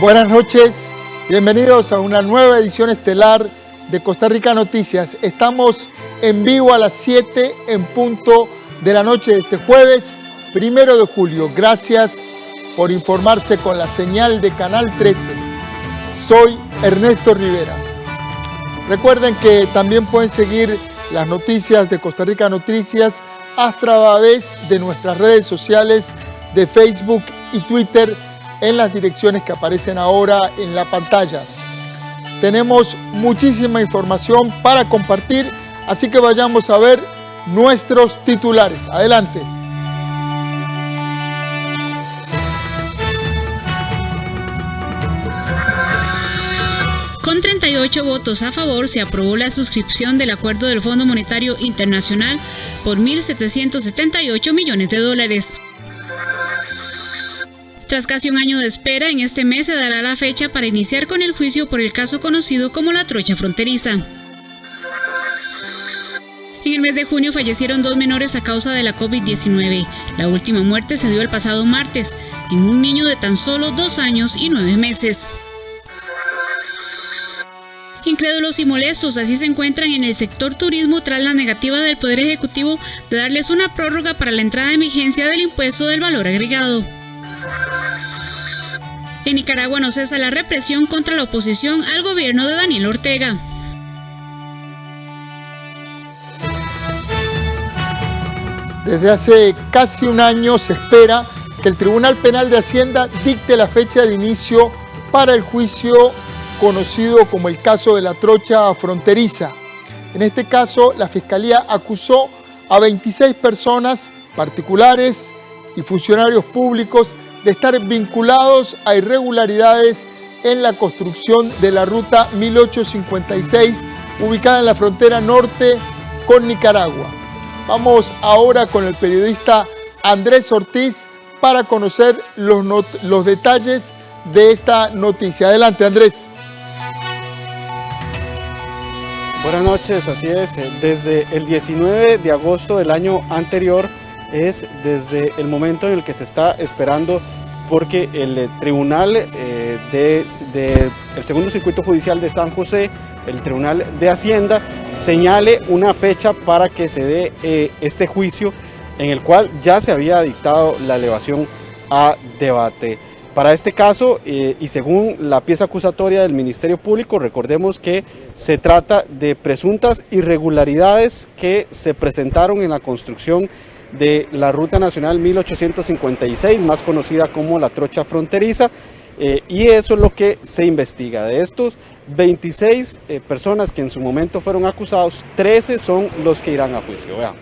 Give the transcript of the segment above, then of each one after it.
Buenas noches, bienvenidos a una nueva edición estelar de Costa Rica Noticias. Estamos en vivo a las 7 en punto de la noche de este jueves, 1 de julio. Gracias por informarse con la señal de Canal 13. Soy Ernesto Rivera. Recuerden que también pueden seguir las noticias de Costa Rica Noticias a través de nuestras redes sociales de Facebook y Twitter, en las direcciones que aparecen ahora en la pantalla. Tenemos muchísima información para compartir, así que vayamos a ver nuestros titulares. Adelante. Con 38 votos a favor, se aprobó la suscripción del acuerdo del Fondo Monetario Internacional por $1.778 millones. Tras casi un año de espera, en este mes se dará la fecha para iniciar con el juicio por el caso conocido como la trocha fronteriza. En el mes de junio fallecieron 2 menores a causa de la COVID-19. La última muerte se dio el pasado martes, en un niño de tan solo 2 años y 9 meses. Incrédulos y molestos, así se encuentran en el sector turismo tras la negativa del Poder Ejecutivo de darles una prórroga para la entrada en vigencia del impuesto del valor agregado. En Nicaragua no cesa la represión contra la oposición al gobierno de Daniel Ortega. Desde hace casi un año se espera que el Tribunal Penal de Hacienda dicte la fecha de inicio para el juicio conocido como el caso de la trocha fronteriza. En este caso, la Fiscalía acusó a 26 personas particulares y funcionarios públicos de estar vinculados a irregularidades en la construcción de la ruta 1856, ubicada en la frontera norte con Nicaragua. Vamos ahora con el periodista Andrés Ortiz para conocer los detalles de esta noticia. Adelante, Andrés. Buenas noches, así es. Desde el 19 de agosto del año anterior es desde el momento en el que se está esperando porque el tribunal el segundo circuito judicial de San José, el tribunal de Hacienda, señale una fecha para que se dé este juicio en el cual ya se había dictado la elevación a debate. Para este caso, y según la pieza acusatoria del Ministerio Público, recordemos que se trata de presuntas irregularidades que se presentaron en la construcción de la Ruta Nacional 1856, más conocida como la trocha fronteriza, y eso es lo que se investiga. De estos 26 personas que en su momento fueron acusados, 13 son los que irán a juicio. Veamos.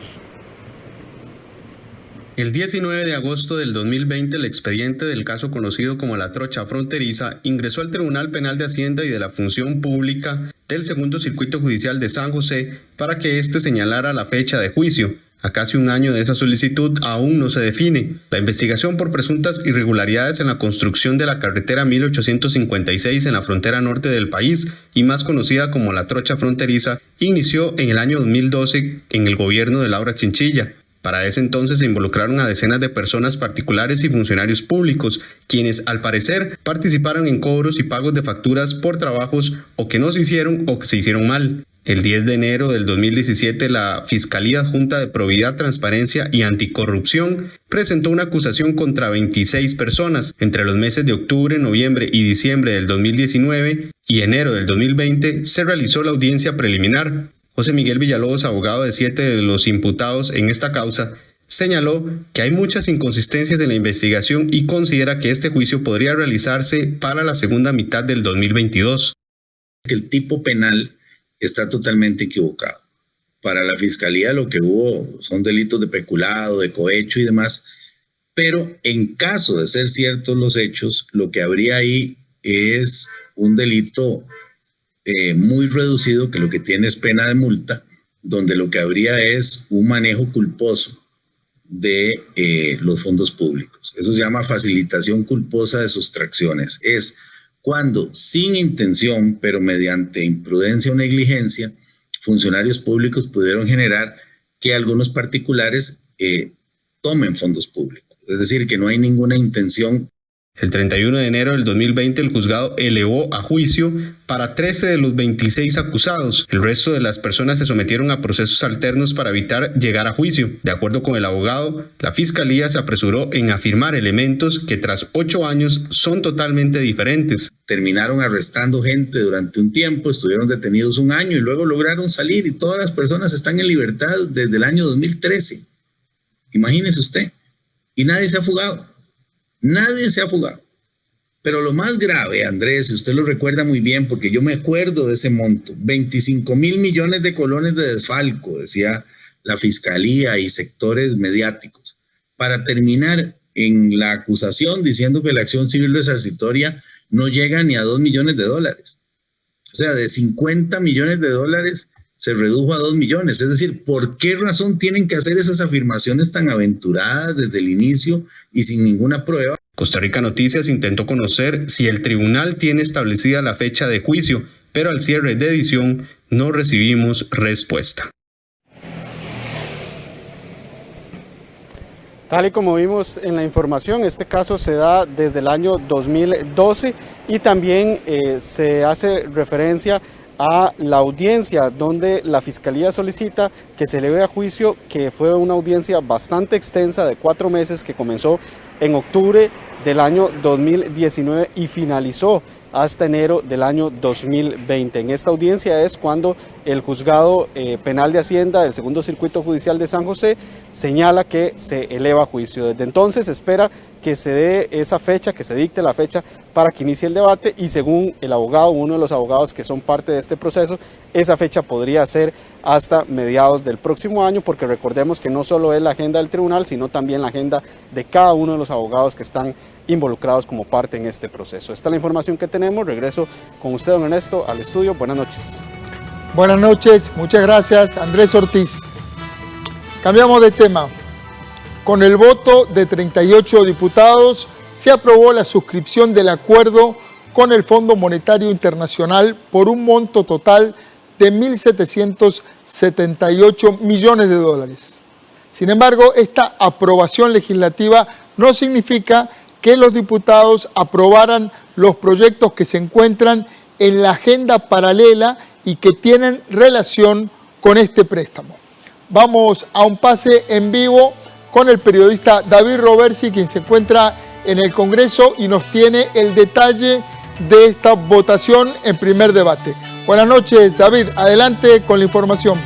El 19 de agosto del 2020, el expediente del caso conocido como la trocha fronteriza ingresó al Tribunal Penal de Hacienda y de la Función Pública del Segundo Circuito Judicial de San José para que éste señalara la fecha de juicio. A casi un año de esa solicitud aún no se define. La investigación por presuntas irregularidades en la construcción de la carretera 1856 en la frontera norte del país, y más conocida como la trocha fronteriza, inició en el año 2012 en el gobierno de Laura Chinchilla. Para ese entonces se involucraron a decenas de personas particulares y funcionarios públicos, quienes al parecer participaron en cobros y pagos de facturas por trabajos o que no se hicieron o que se hicieron mal. El 10 de enero del 2017, la Fiscalía Adjunta de Probidad, Transparencia y Anticorrupción presentó una acusación contra 26 personas. Entre los meses de octubre, noviembre y diciembre del 2019 y enero del 2020 se realizó la audiencia preliminar. José Miguel Villalobos, abogado de 7 de los imputados en esta causa, señaló que hay muchas inconsistencias en la investigación y considera que este juicio podría realizarse para la segunda mitad del 2022. El tipo penal está totalmente equivocado. Para la Fiscalía lo que hubo son delitos de peculado, de cohecho y demás, pero en caso de ser ciertos los hechos, lo que habría ahí es un delito muy reducido, que lo que tiene es pena de multa, donde lo que habría es un manejo culposo de los fondos públicos. Eso se llama facilitación culposa de sustracciones. Es cuando, sin intención, pero mediante imprudencia o negligencia, funcionarios públicos pudieron generar que algunos particulares tomen fondos públicos. Es decir, que no hay ninguna intención. El 31 de enero del 2020 el juzgado elevó a juicio para 13 de los 26 acusados. El resto de las personas se sometieron a procesos alternos para evitar llegar a juicio. De acuerdo con el abogado, la Fiscalía se apresuró en afirmar elementos que tras 8 años son totalmente diferentes. Terminaron arrestando gente durante un tiempo, estuvieron detenidos un año y luego lograron salir, y todas las personas están en libertad desde el año 2013. Imagínese usted. Y nadie se ha fugado. Nadie se ha fugado. Pero lo más grave, Andrés, si usted lo recuerda muy bien, porque yo me acuerdo de ese monto, 25.000 millones de colones de desfalco, decía la Fiscalía y sectores mediáticos, para terminar en la acusación diciendo que la acción civil resarcitoria no llega ni a 2 millones de dólares. O sea, de 50 millones de dólares se redujo a 2 millones. Es decir, ¿por qué razón tienen que hacer esas afirmaciones tan aventuradas desde el inicio y sin ninguna prueba? Costa Rica Noticias intentó conocer si el tribunal tiene establecida la fecha de juicio, pero al cierre de edición no recibimos respuesta. Tal y como vimos en la información, este caso se da desde el año 2012 y también se hace referencia a la audiencia donde la Fiscalía solicita que se eleve a juicio, que fue una audiencia bastante extensa de 4 meses que comenzó en octubre del año 2019 y finalizó hasta enero del año 2020. En esta audiencia es cuando el Juzgado Penal de Hacienda del Segundo Circuito Judicial de San José señala que se eleva a juicio. Desde entonces se espera que se dé esa fecha, que se dicte la fecha para que inicie el debate, y según el abogado, uno de los abogados que son parte de este proceso, esa fecha podría ser hasta mediados del próximo año, porque recordemos que no solo es la agenda del tribunal, sino también la agenda de cada uno de los abogados que están involucrados como parte en este proceso. Esta es la información que tenemos. Regreso con usted, don Ernesto, al estudio. Buenas noches. Buenas noches, muchas gracias, Andrés Ortiz. Cambiamos de tema. Con el voto de 38 diputados, se aprobó la suscripción del acuerdo con el Fondo Monetario Internacional por un monto total de 1.778 millones de dólares. Sin embargo, esta aprobación legislativa no significa que los diputados aprobaran los proyectos que se encuentran en la agenda paralela y que tienen relación con este préstamo. Vamos a un pase en vivo con el periodista David Roversi, quien se encuentra en el Congreso y nos tiene el detalle de esta votación en primer debate. Buenas noches, David. Adelante con la información.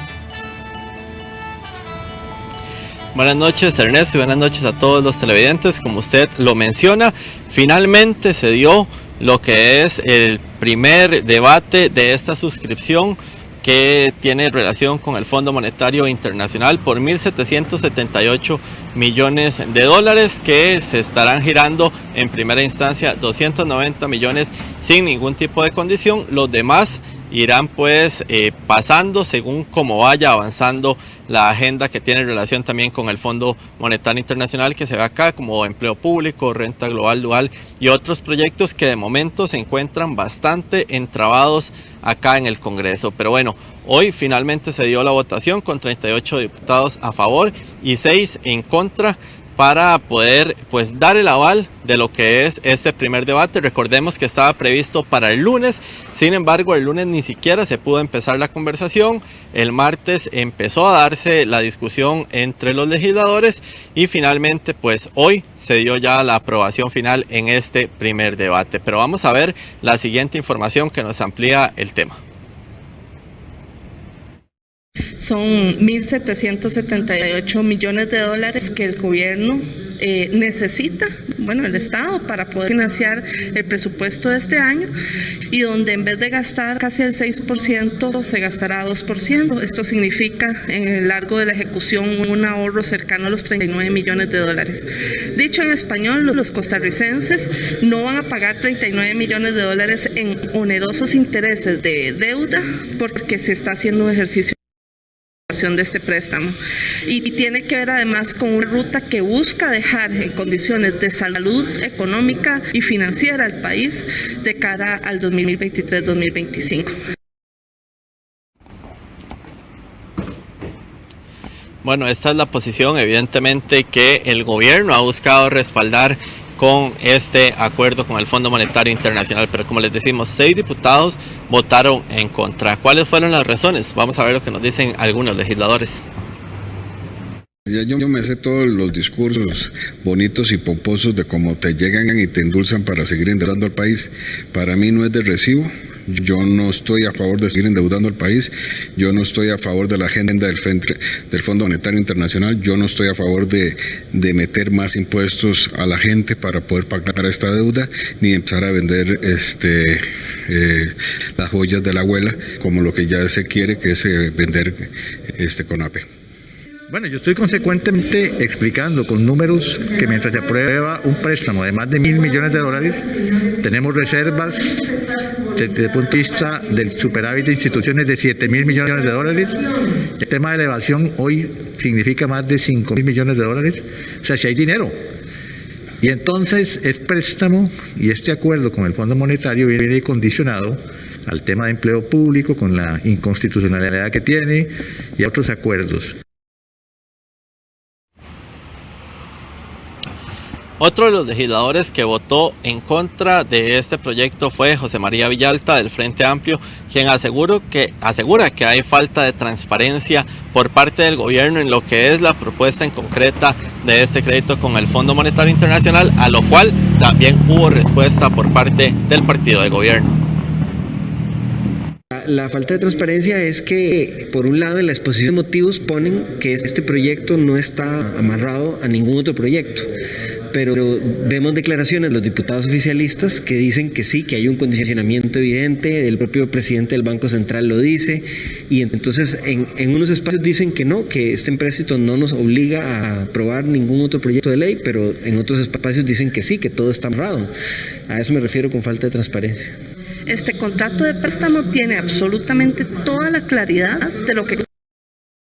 Buenas noches, Ernesto, y buenas noches a todos los televidentes. Como usted lo menciona, finalmente se dio lo que es el primer debate de esta suscripción que tiene relación con el Fondo Monetario Internacional por 1.778 millones de dólares, que se estarán girando en primera instancia 290 millones sin ningún tipo de condición. Los demás irán pues pasando según como vaya avanzando la agenda que tiene relación también con el Fondo Monetario Internacional, que se ve acá, como empleo público, renta global dual y otros proyectos que de momento se encuentran bastante entrabados acá en el Congreso. Pero bueno, hoy finalmente se dio la votación con 38 diputados a favor y 6 en contra para poder pues dar el aval de lo que es este primer debate. Recordemos que estaba previsto para el lunes, sin embargo el lunes ni siquiera se pudo empezar la conversación. El martes empezó a darse la discusión entre los legisladores y finalmente pues hoy se dio ya la aprobación final en este primer debate. Pero vamos a ver la siguiente información que nos amplía el tema. Son 1.778 millones de dólares que el gobierno necesita, el Estado para poder financiar el presupuesto de este año, y donde en vez de gastar casi el 6%, se gastará 2%. Esto significa en el largo de la ejecución un ahorro cercano a los 39 millones de dólares. Dicho en español, los costarricenses no van a pagar 39 millones de dólares en onerosos intereses de deuda porque se está haciendo un ejercicio de este préstamo, y tiene que ver además con una ruta que busca dejar en condiciones de salud económica y financiera al país de cara al 2023-2025. Bueno, esta es la posición evidentemente que el gobierno ha buscado respaldar con este acuerdo con el Fondo Monetario Internacional, pero como les decimos, 6 diputados votaron en contra. ¿Cuáles fueron las razones? Vamos a ver lo que nos dicen algunos legisladores. Ya yo me sé todos los discursos bonitos y pomposos de cómo te llegan y te endulzan para seguir endeudando al país. Para mí no es de recibo. Yo no estoy a favor de seguir endeudando al país, yo no estoy a favor de la agenda del Fondo Monetario Internacional, yo no estoy a favor de meter más impuestos a la gente para poder pagar esta deuda, ni empezar a vender las joyas de la abuela, como lo que ya se quiere, que es vender CONAPE. Bueno, yo estoy consecuentemente explicando con números que mientras se aprueba un préstamo de más de $1.000 millones, tenemos reservas desde el punto de vista del superávit de instituciones de $7.000 millones. El tema de elevación hoy significa más de $5.000 millones. O sea, si hay dinero. Y entonces el préstamo y este acuerdo con el Fondo Monetario viene condicionado al tema de empleo público, con la inconstitucionalidad que tiene y a otros acuerdos. Otro de los legisladores que votó en contra de este proyecto fue José María Villalta del Frente Amplio, quien asegura que hay falta de transparencia por parte del gobierno en lo que es la propuesta en concreta de este crédito con el Fondo Monetario Internacional, a lo cual también hubo respuesta por parte del partido de gobierno. La falta de transparencia es que, por un lado, en la exposición de motivos ponen que este proyecto no está amarrado a ningún otro proyecto. Pero vemos declaraciones de los diputados oficialistas que dicen que sí, que hay un condicionamiento evidente, el propio presidente del Banco Central lo dice, y entonces en unos espacios dicen que no, que este empréstito no nos obliga a aprobar ningún otro proyecto de ley, pero en otros espacios dicen que sí, que todo está amarrado. A eso me refiero con falta de transparencia. Este contrato de préstamo tiene absolutamente toda la claridad de lo que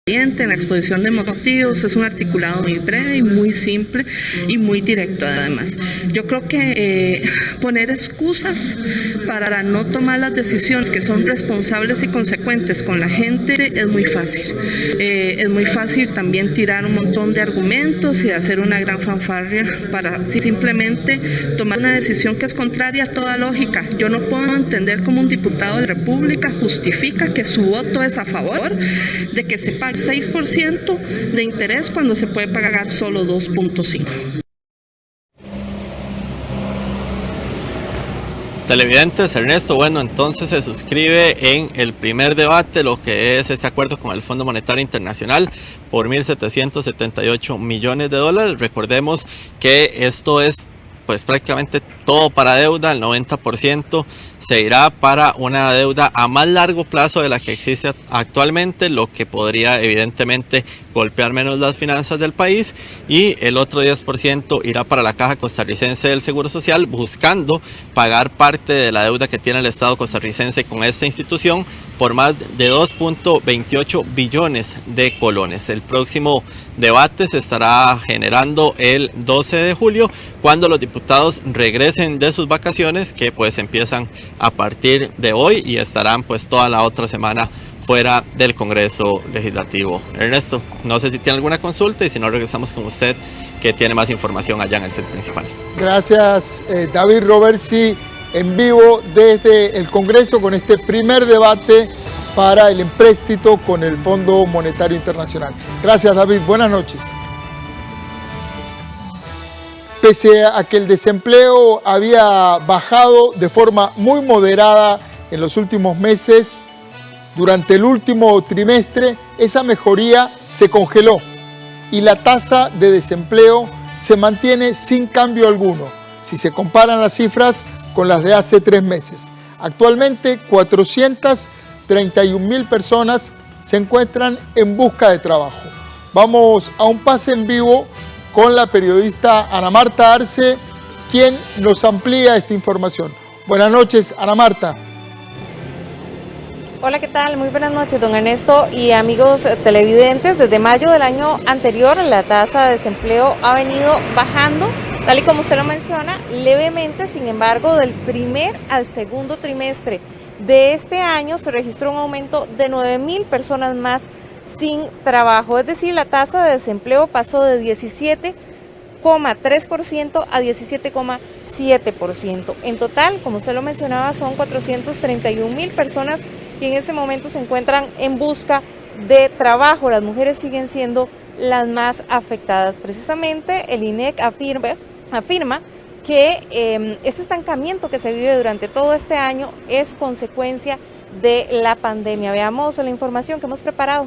en la exposición de motivos. Es un articulado muy breve y muy simple y muy directo además. Yo creo que poner excusas para no tomar las decisiones que son responsables y consecuentes con la gente es muy fácil. Es muy fácil también tirar un montón de argumentos y hacer una gran fanfarria para simplemente tomar una decisión que es contraria a toda lógica. Yo no puedo entender cómo un diputado de la República justifica que su voto es a favor de que se pague 6% de interés cuando se puede pagar solo 2.5%. Televidentes, Ernesto, bueno, entonces se suscribe en el primer debate lo que es este acuerdo con el Fondo Monetario Internacional por $1.778 millones. Recordemos que esto es pues prácticamente todo para deuda, el 90% se irá para una deuda a más largo plazo de la que existe actualmente, lo que podría evidentemente golpear menos las finanzas del país, y el otro 10% irá para la Caja Costarricense del Seguro Social, buscando pagar parte de la deuda que tiene el Estado costarricense con esta institución por más de 2.28 billones de colones. El próximo debate se estará generando el 12 de julio, cuando los diputados regresen de sus vacaciones, que pues empiezan a partir de hoy y estarán pues toda la otra semana fuera del Congreso Legislativo. Ernesto, no sé si tiene alguna consulta, y si no, regresamos con usted, que tiene más información allá en el set principal. Gracias, David Roversi, en vivo desde el Congreso con este primer debate para el empréstito con el Fondo Monetario Internacional. Gracias, David. Buenas noches. Pese a que el desempleo había bajado de forma muy moderada en los últimos meses, durante el último trimestre esa mejoría se congeló y la tasa de desempleo se mantiene sin cambio alguno, si se comparan las cifras con las de hace 3 meses. Actualmente, 431.000 personas se encuentran en busca de trabajo. Vamos a un pase en vivo con la periodista Ana Marta Arce, quien nos amplía esta información. Buenas noches, Ana Marta. Hola, ¿qué tal? Muy buenas noches, don Ernesto y amigos televidentes. Desde mayo del año anterior, la tasa de desempleo ha venido bajando, tal y como usted lo menciona, levemente. Sin embargo, del primer al segundo trimestre de este año se registró un aumento de 9.000 personas más sin trabajo. Es decir, la tasa de desempleo pasó de 17,3% a 17,7%. En total, como usted lo mencionaba, son 431.000 personas que en este momento se encuentran en busca de trabajo. Las mujeres siguen siendo las más afectadas. Precisamente el INEC afirma que este estancamiento que se vive durante todo este año es consecuencia de la pandemia. Veamos la información que hemos preparado.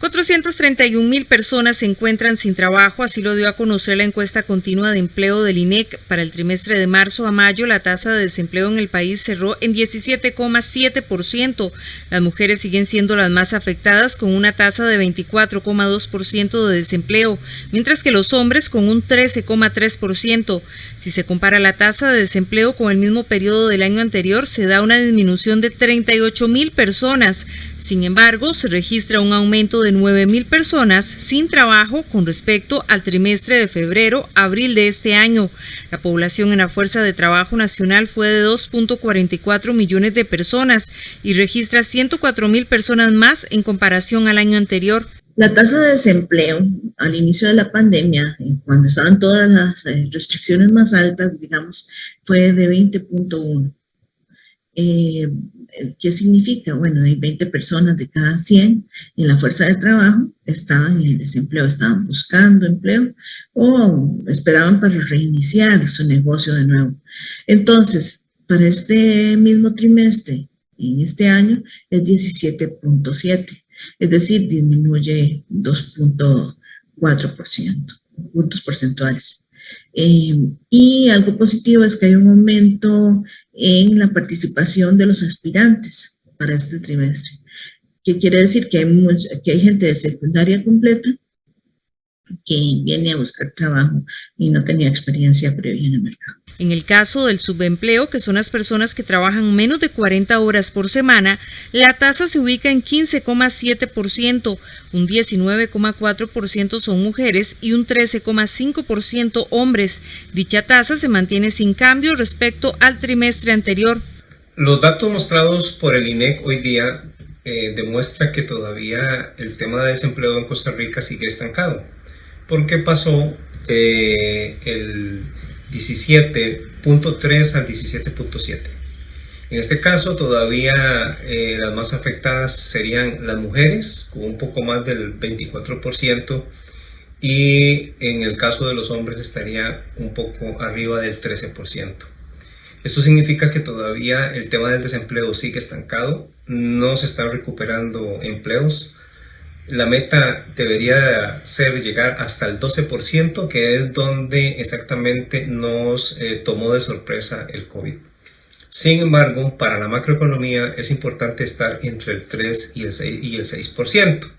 431.000 personas se encuentran sin trabajo, así lo dio a conocer la encuesta continua de empleo del INEC. Para el trimestre de marzo a mayo, la tasa de desempleo en el país cerró en 17,7%. Las mujeres siguen siendo las más afectadas, con una tasa de 24,2% de desempleo, mientras que los hombres con un 13,3%. Si se compara la tasa de desempleo con el mismo periodo del año anterior, se da una disminución de 38.000 personas. Sin embargo, se registra un aumento de 9.000 personas sin trabajo con respecto al trimestre de febrero-abril de este año. La población en la fuerza de trabajo nacional fue de 2.44 millones de personas y registra 104.000 personas más en comparación al año anterior. La tasa de desempleo al inicio de la pandemia, cuando estaban todas las restricciones más altas, digamos, fue de 20.1. ¿Qué significa? Bueno, hay 20 personas de cada 100 en la fuerza de trabajo estaban en el desempleo, estaban buscando empleo o esperaban para reiniciar su negocio de nuevo. Entonces, para este mismo trimestre, en este año, es 17.7, es decir, disminuye 2.4% puntos porcentuales. Y algo positivo es que hay un aumento en la participación de los aspirantes para este trimestre, que quiere decir que hay gente de secundaria completa que viene a buscar trabajo y no tenía experiencia previa en el mercado. En el caso del subempleo, que son las personas que trabajan menos de 40 horas por semana, la tasa se ubica en 15,7%, un 19,4% son mujeres y un 13,5% hombres. Dicha tasa se mantiene sin cambio respecto al trimestre anterior. Los datos mostrados por el INEC hoy día demuestra que todavía el tema de desempleo en Costa Rica sigue estancado, porque pasó el 17.3 al 17.7. En este caso todavía las más afectadas serían las mujeres, con un poco más del 24%, y en el caso de los hombres estaría un poco arriba del 13%. Esto significa que todavía el tema del desempleo sigue estancado, no se están recuperando empleos. La meta debería ser llegar hasta el 12%, que es donde exactamente nos tomó de sorpresa el COVID. Sin embargo, para la macroeconomía es importante estar entre el 3 y el 6%.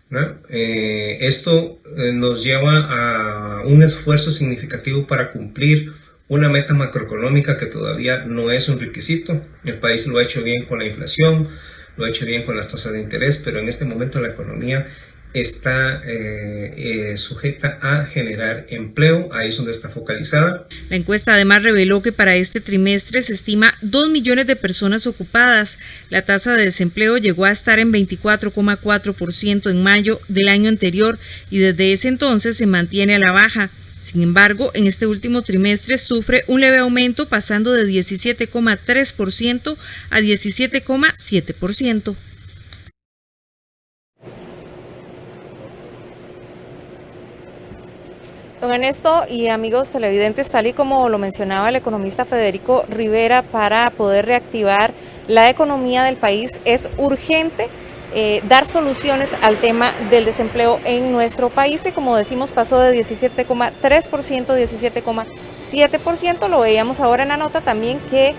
¿No? Esto nos lleva a un esfuerzo significativo para cumplir una meta macroeconómica que todavía no es un requisito. El país lo ha hecho bien con la inflación, lo ha hecho bien con las tasas de interés, pero en este momento la economía está sujeta a generar empleo, ahí es donde está focalizada. La encuesta además reveló que para este trimestre se estima 2 millones de personas ocupadas. La tasa de desempleo llegó a estar en 24,4% en mayo del año anterior y desde ese entonces se mantiene a la baja. Sin embargo, en este último trimestre sufre un leve aumento, pasando de 17,3% a 17,7%. Don Ernesto y amigos televidentes, tal y como lo mencionaba el economista Federico Rivera, para poder reactivar la economía del país es urgente dar soluciones al tema del desempleo en nuestro país, que como decimos pasó de 17,3% a 17,7%. Lo veíamos ahora en la nota también que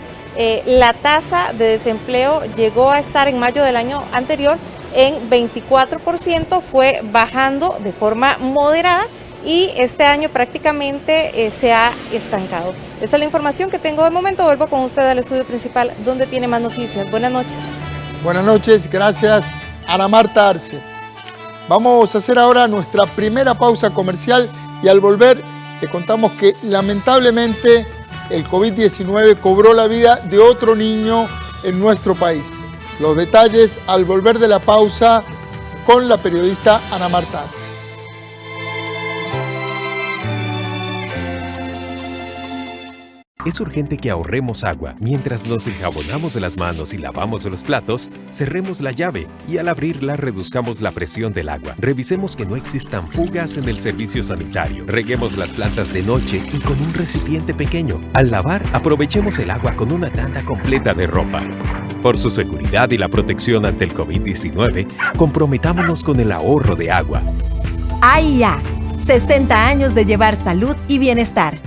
la tasa de desempleo llegó a estar en mayo del año anterior en 24%, fue bajando de forma moderada y este año prácticamente se ha estancado. Esta es la información que tengo de momento. Vuelvo con usted al estudio principal donde tiene más noticias. Buenas noches. Buenas noches, gracias Ana Marta Arce. Vamos a hacer ahora nuestra primera pausa comercial y al volver le contamos que lamentablemente el COVID-19 cobró la vida de otro niño en nuestro país. Los detalles al volver de la pausa con la periodista Ana Marta Arce. Es urgente que ahorremos agua. Mientras nos enjabonamos las manos y lavamos los platos, cerremos la llave y al abrirla reduzcamos la presión del agua. Revisemos que no existan fugas en el servicio sanitario. Reguemos las plantas de noche y con un recipiente pequeño. Al lavar, aprovechemos el agua con una tanda completa de ropa. Por su seguridad y la protección ante el COVID-19, comprometámonos con el ahorro de agua. AIA, 60 años de llevar salud y bienestar.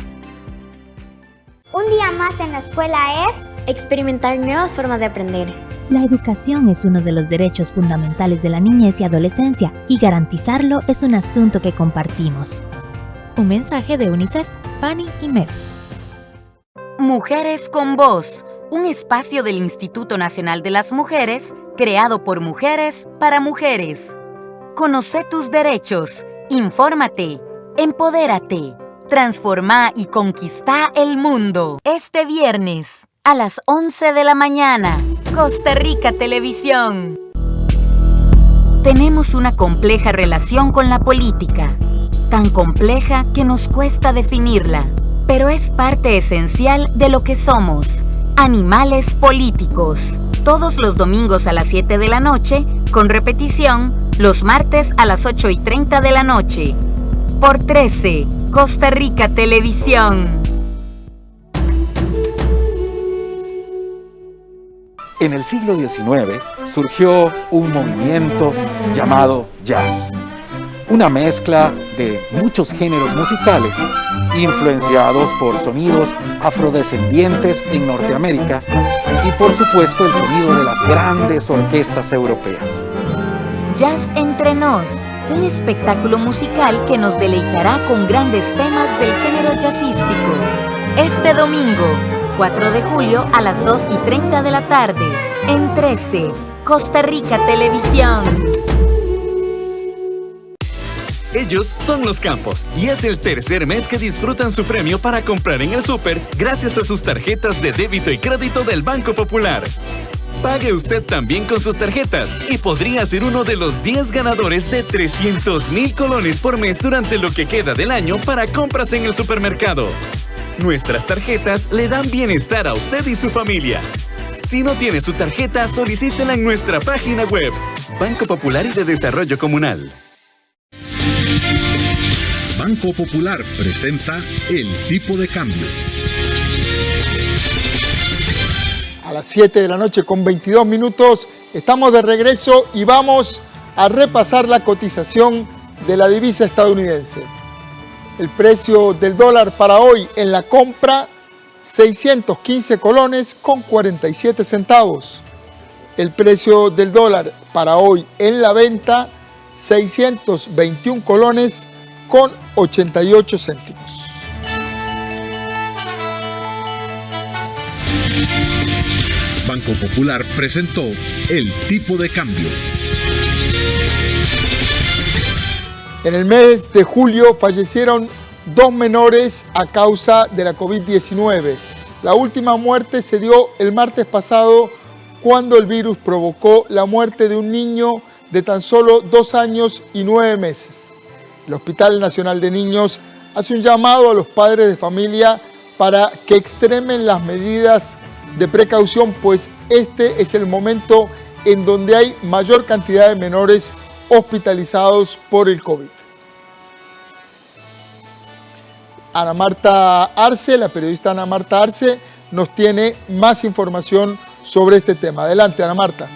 Un día más en la escuela es experimentar nuevas formas de aprender. La educación es uno de los derechos fundamentales de la niñez y adolescencia y garantizarlo es un asunto que compartimos. Un mensaje de UNICEF, PANI y MEP. Mujeres con Voz, un espacio del Instituto Nacional de las Mujeres creado por mujeres para mujeres. Conoce tus derechos, infórmate, empodérate. Transforma y conquista el mundo. Este viernes, a las 11 de la mañana, Costa Rica Televisión. Tenemos una compleja relación con la política. Tan compleja que nos cuesta definirla. Pero es parte esencial de lo que somos. Animales políticos. Todos los domingos a las 7 de la noche, con repetición, los martes a las 8:30 de la noche. Por 13, Costa Rica Televisión. En el siglo XIX surgió un movimiento llamado jazz, una mezcla de muchos géneros musicales influenciados por sonidos afrodescendientes en Norteamérica y por supuesto el sonido de las grandes orquestas europeas. Jazz Entre Nos, un espectáculo musical que nos deleitará con grandes temas del género jazzístico. Este domingo, 4 de julio a las 2:30 de la tarde, en 13, Costa Rica Televisión. Ellos son Los Campos y es el tercer mes que disfrutan su premio para comprar en el súper gracias a sus tarjetas de débito y crédito del Banco Popular. Pague usted también con sus tarjetas y podría ser uno de los 10 ganadores de 300,000 colones por mes durante lo que queda del año para compras en el supermercado. Nuestras tarjetas le dan bienestar a usted y su familia. Si no tiene su tarjeta, solicítela en nuestra página web. Banco Popular y de Desarrollo Comunal. Banco Popular presenta El Tipo de Cambio. A las 7 de la noche con 22 minutos estamos de regreso y vamos a repasar la cotización de la divisa estadounidense. El precio del dólar para hoy en la compra, 615 colones con 47 centavos. El precio del dólar para hoy en la venta, 621 colones con 88 céntimos. Banco Popular presentó El Tipo de Cambio. En el mes de julio fallecieron 2 menores a causa de la COVID-19. La última muerte se dio el martes pasado cuando el virus provocó la muerte de un niño de tan solo 2 años y 9 meses. El Hospital Nacional de Niños hace un llamado a los padres de familia para que extremen las medidas de precaución, pues este es el momento en donde hay mayor cantidad de menores hospitalizados por el COVID. Ana Marta Arce, la periodista Ana Marta Arce, nos tiene más información sobre este tema. Adelante, Ana Marta.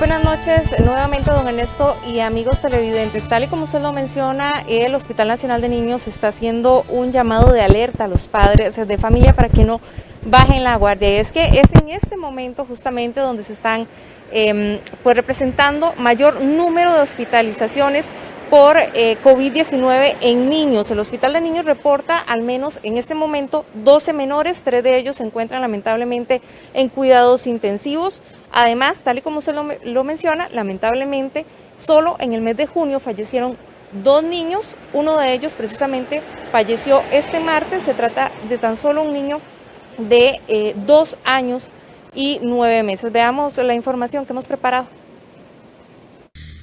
Buenas noches nuevamente, don Ernesto y amigos televidentes. Tal y como usted lo menciona, el Hospital Nacional de Niños está haciendo un llamado de alerta a los padres de familia para que no bajen la guardia. Y es que es en este momento justamente donde se están pues representando mayor número de hospitalizaciones por COVID-19 en niños. El Hospital de Niños reporta al menos en este momento 12 menores, 3 de ellos se encuentran lamentablemente en cuidados intensivos. Además, tal y como usted lo menciona, lamentablemente solo en el mes de junio fallecieron 2 niños, uno de ellos precisamente falleció este martes. Se trata de tan solo un niño de 2 años y 9 meses. Veamos la información que hemos preparado.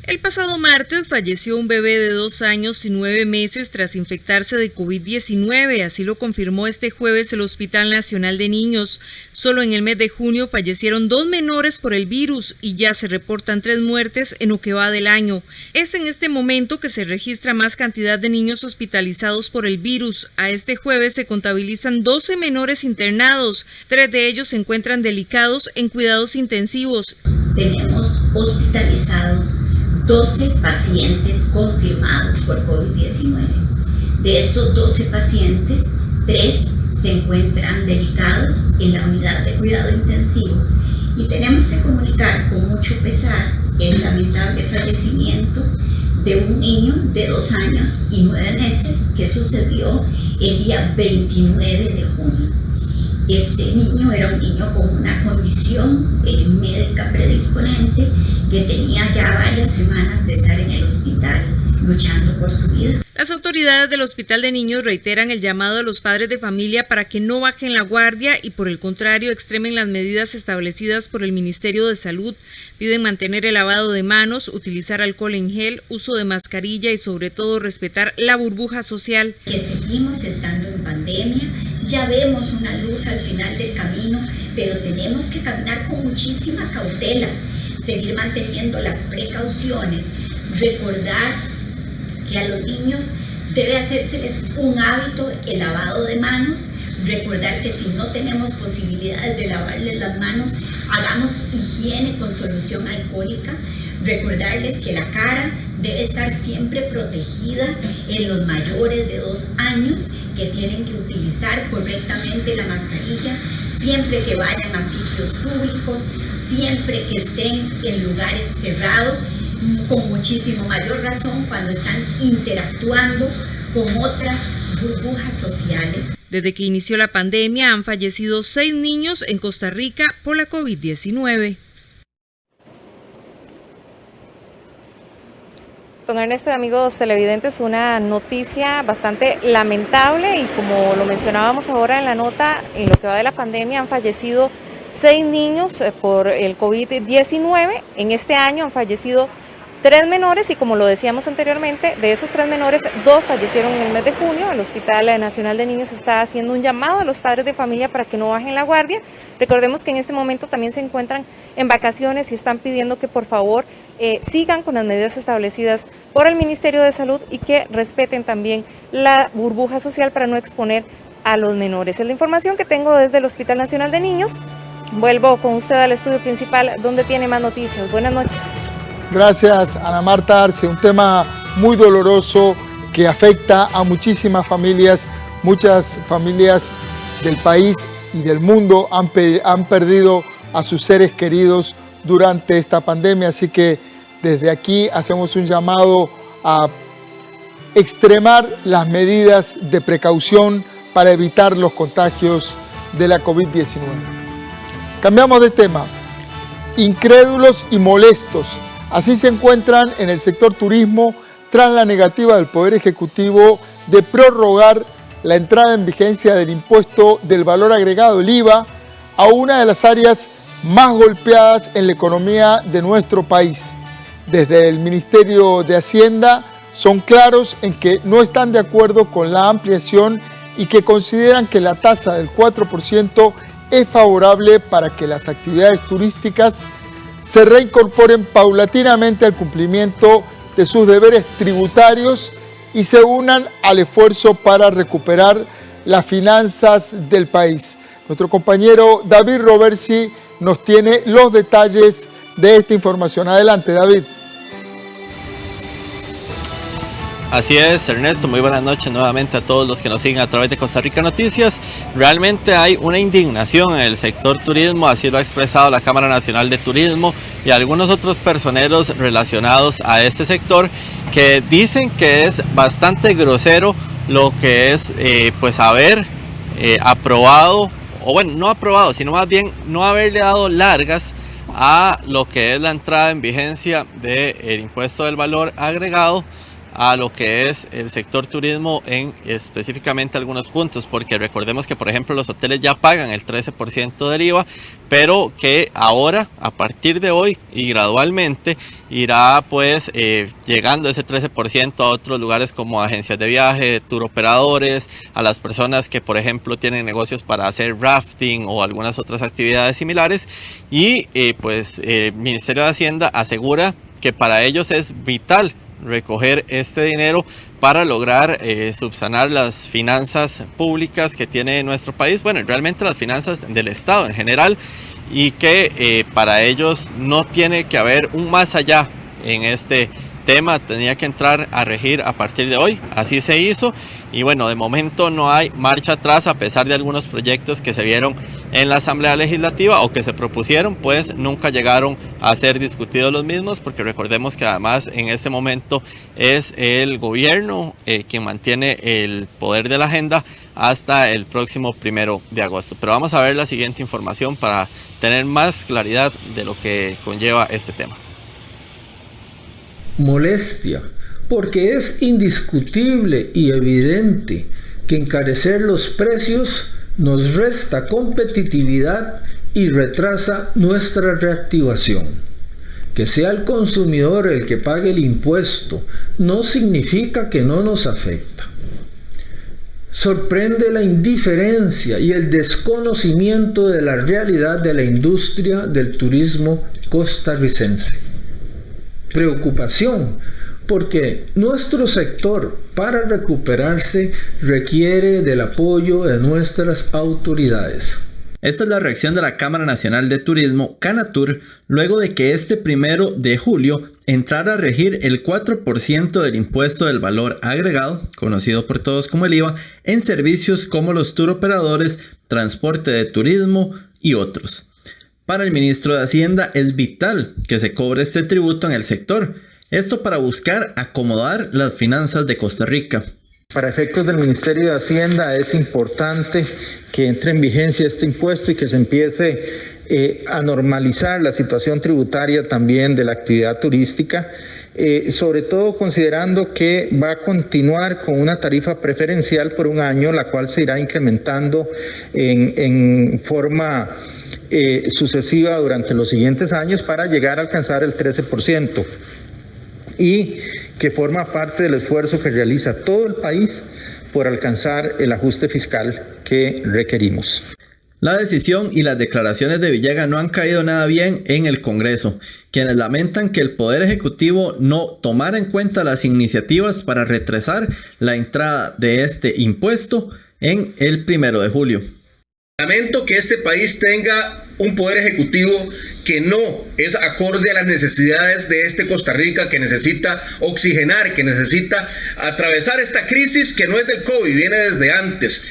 El pasado martes falleció un bebé de 2 años y 9 meses tras infectarse de COVID-19, así lo confirmó este jueves el Hospital Nacional de Niños. Solo en el mes de junio fallecieron 2 menores por el virus y ya se reportan 3 muertes en lo que va del año. Es en este momento que se registra más cantidad de niños hospitalizados por el virus. A este jueves se contabilizan 12 menores internados, 3 de ellos se encuentran delicados en cuidados intensivos. Tenemos hospitalizados 12 pacientes confirmados por COVID-19. De estos 12 pacientes, 3 se encuentran delicados en la unidad de cuidado intensivo y tenemos que comunicar con mucho pesar el lamentable fallecimiento de un niño de 2 años y 9 meses que sucedió el día 29 de junio. Este niño era un niño con una condición médica predisponente que tenía ya varias semanas de estar en el hospital luchando por su vida. Las autoridades del Hospital de Niños reiteran el llamado a los padres de familia para que no bajen la guardia y por el contrario extremen las medidas establecidas por el Ministerio de Salud. Piden mantener el lavado de manos, utilizar alcohol en gel, uso de mascarilla y sobre todo respetar la burbuja social. Que seguimos estando en pandemia, ya vemos una luz al final del camino, pero tenemos que caminar con muchísima cautela, seguir manteniendo las precauciones, recordar que a los niños debe hacérseles un hábito el lavado de manos, recordar que si no tenemos posibilidades de lavarles las manos, hagamos higiene con solución alcohólica, recordarles que la cara debe estar siempre protegida en los mayores de 2 años, que tienen que utilizar correctamente la mascarilla siempre que vayan a sitios públicos, siempre que estén en lugares cerrados, con muchísimo mayor razón cuando están interactuando con otras burbujas sociales. Desde que inició la pandemia han fallecido 6 niños en Costa Rica por la COVID-19. Don Ernesto y amigos televidentes, una noticia bastante lamentable y como lo mencionábamos ahora en la nota, en lo que va de la pandemia han fallecido 6 niños por el COVID-19. En este año han fallecido 3 menores y como lo decíamos anteriormente, de esos 3 menores, 2 fallecieron en el mes de junio. El Hospital Nacional de Niños está haciendo un llamado a los padres de familia para que no bajen la guardia. Recordemos que en este momento también se encuentran en vacaciones y están pidiendo que por favor sigan con las medidas establecidas por el Ministerio de Salud y que respeten también la burbuja social para no exponer a los menores. Es la información que tengo desde el Hospital Nacional de Niños. Vuelvo con usted al estudio principal donde tiene más noticias. Buenas noches. Gracias, Ana Marta Arce. Un tema muy doloroso que afecta a muchísimas familias. Muchas familias del país y del mundo han perdido a sus seres queridos durante esta pandemia. Así que desde aquí hacemos un llamado a extremar las medidas de precaución para evitar los contagios de la COVID-19. Cambiamos de tema. Incrédulos y molestos. Así se encuentran en el sector turismo tras la negativa del Poder Ejecutivo de prorrogar la entrada en vigencia del impuesto del valor agregado, el IVA, a una de las áreas más golpeadas en la economía de nuestro país. Desde el Ministerio de Hacienda son claros en que no están de acuerdo con la ampliación y que consideran que la tasa del 4% es favorable para que las actividades turísticas se reincorporen paulatinamente al cumplimiento de sus deberes tributarios y se unan al esfuerzo para recuperar las finanzas del país. Nuestro compañero David Roversi nos tiene los detalles de esta información. Adelante, David. Así es, Ernesto, muy buenas noches nuevamente a todos los que nos siguen a través de Costa Rica Noticias. Realmente hay una indignación en el sector turismo, así lo ha expresado la Cámara Nacional de Turismo y algunos otros personeros relacionados a este sector, que dicen que es bastante grosero lo que es pues haber aprobado, o bueno, no aprobado, sino más bien no haberle dado largas a lo que es la entrada en vigencia del impuesto del valor agregado a lo que es el sector turismo en específicamente algunos puntos, porque recordemos que por ejemplo los hoteles ya pagan el 13% del IVA, pero que ahora a partir de hoy y gradualmente irá pues llegando ese 13% a otros lugares como agencias de viaje, tour operadores, a las personas que por ejemplo tienen negocios para hacer rafting o algunas otras actividades similares, y pues el Ministerio de Hacienda asegura que para ellos es vital recoger este dinero para lograr subsanar las finanzas públicas que tiene nuestro país, bueno, realmente las finanzas del Estado en general, y que para ellos no tiene que haber un más allá en este tema, tenía que entrar a regir a partir de hoy, así se hizo, y bueno, de momento no hay marcha atrás a pesar de algunos proyectos que se vieron en la Asamblea Legislativa o que se propusieron, pues nunca llegaron a ser discutidos los mismos, porque recordemos que además en este momento es el gobierno quien mantiene el poder de la agenda hasta el próximo 1 de agosto. Pero vamos a ver la siguiente información para tener más claridad de lo que conlleva este tema. Molestia, porque es indiscutible y evidente que encarecer los precios nos resta competitividad y retrasa nuestra reactivación. Que sea el consumidor el que pague el impuesto no significa que no nos afecta. Sorprende la indiferencia y el desconocimiento de la realidad de la industria del turismo costarricense. Preocupación, porque nuestro sector para recuperarse requiere del apoyo de nuestras autoridades. Esta es la reacción de la Cámara Nacional de Turismo, Canatur, luego de que este 1 de julio entrara a regir el 4% del impuesto del valor agregado, conocido por todos como el IVA, en servicios como los tour operadores, transporte de turismo y otros. Para el ministro de Hacienda es vital que se cobre este tributo en el sector, esto para buscar acomodar las finanzas de Costa Rica. Para efectos del Ministerio de Hacienda es importante que entre en vigencia este impuesto y que se empiece a normalizar la situación tributaria también de la actividad turística, sobre todo considerando que va a continuar con una tarifa preferencial por un año, la cual se irá incrementando en forma sucesiva durante los siguientes años para llegar a alcanzar el 13%. Y que forma parte del esfuerzo que realiza todo el país por alcanzar el ajuste fiscal que requerimos. La decisión y las declaraciones de Villegas no han caído nada bien en el Congreso, quienes lamentan que el Poder Ejecutivo no tomara en cuenta las iniciativas para retrasar la entrada de este impuesto en el 1 de julio. Lamento que este país tenga un poder ejecutivo que no es acorde a las necesidades de este Costa Rica, que necesita oxigenar, que necesita atravesar esta crisis que no es del COVID, viene desde antes.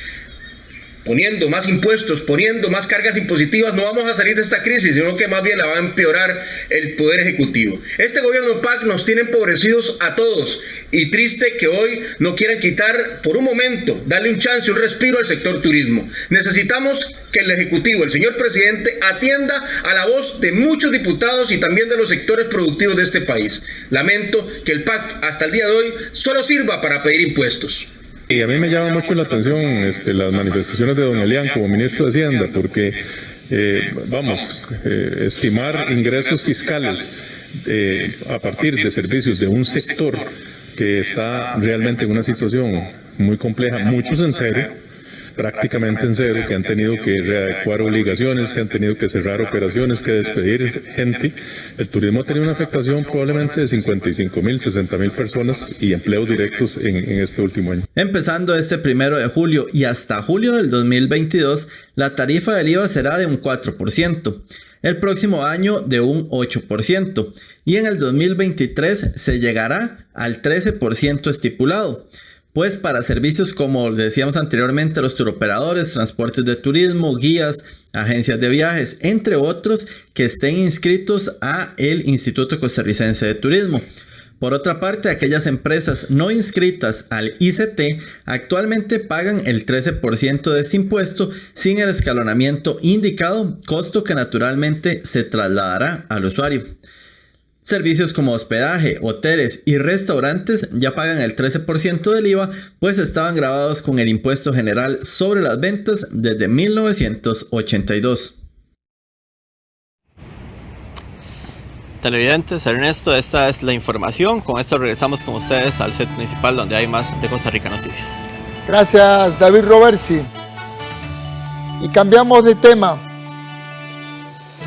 Poniendo más impuestos, poniendo más cargas impositivas, no vamos a salir de esta crisis, sino que más bien la va a empeorar el Poder Ejecutivo. Este gobierno PAC nos tiene empobrecidos a todos, y triste que hoy no quieran quitar por un momento, darle un chance, un respiro al sector turismo. Necesitamos que el Ejecutivo, el señor presidente, atienda a la voz de muchos diputados y también de los sectores productivos de este país. Lamento que el PAC hasta el día de hoy solo sirva para pedir impuestos. Y a mí me llama mucho la atención las manifestaciones de don Elian como ministro de Hacienda, porque estimar ingresos fiscales a partir de servicios de un sector que está realmente en una situación muy compleja, muchos en cero, prácticamente en cero, que han tenido que readecuar obligaciones, que han tenido que cerrar operaciones, que despedir gente. El turismo ha tenido una afectación probablemente de 55.000, 60.000 personas y empleos directos en este último año. Empezando este 1 de julio y hasta julio del 2022, la tarifa del IVA será de un 4%. el próximo año de un 8% y en el 2023 se llegará al 13% estipulado. Pues para servicios como decíamos anteriormente, los turoperadores, transportes de turismo, guías, agencias de viajes, entre otros que estén inscritos a el Instituto Costarricense de Turismo. Por otra parte, aquellas empresas no inscritas al ICT actualmente pagan el 13% de este impuesto sin el escalonamiento indicado, costo que naturalmente se trasladará al usuario. Servicios como hospedaje, hoteles y restaurantes ya pagan el 13% del IVA, pues estaban grabados con el impuesto general sobre las ventas desde 1982. Televidentes, Ernesto, esta es la información. Con esto regresamos con ustedes al set principal donde hay más de Costa Rica Noticias. Gracias, David Roversi. Y cambiamos de tema.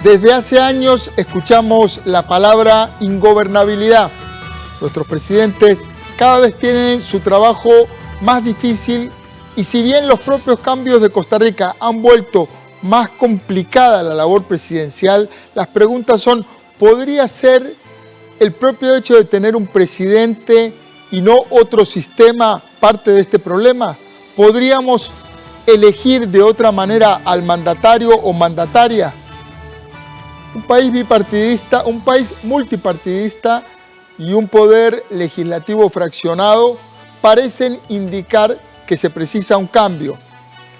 Desde hace años escuchamos la palabra ingobernabilidad. Nuestros presidentes cada vez tienen su trabajo más difícil y si bien los propios cambios de Costa Rica han vuelto más complicada la labor presidencial, las preguntas son: ¿podría ser el propio hecho de tener un presidente y no otro sistema parte de este problema? ¿Podríamos elegir de otra manera al mandatario o mandataria? Un país bipartidista, un país multipartidista y un poder legislativo fraccionado parecen indicar que se precisa un cambio.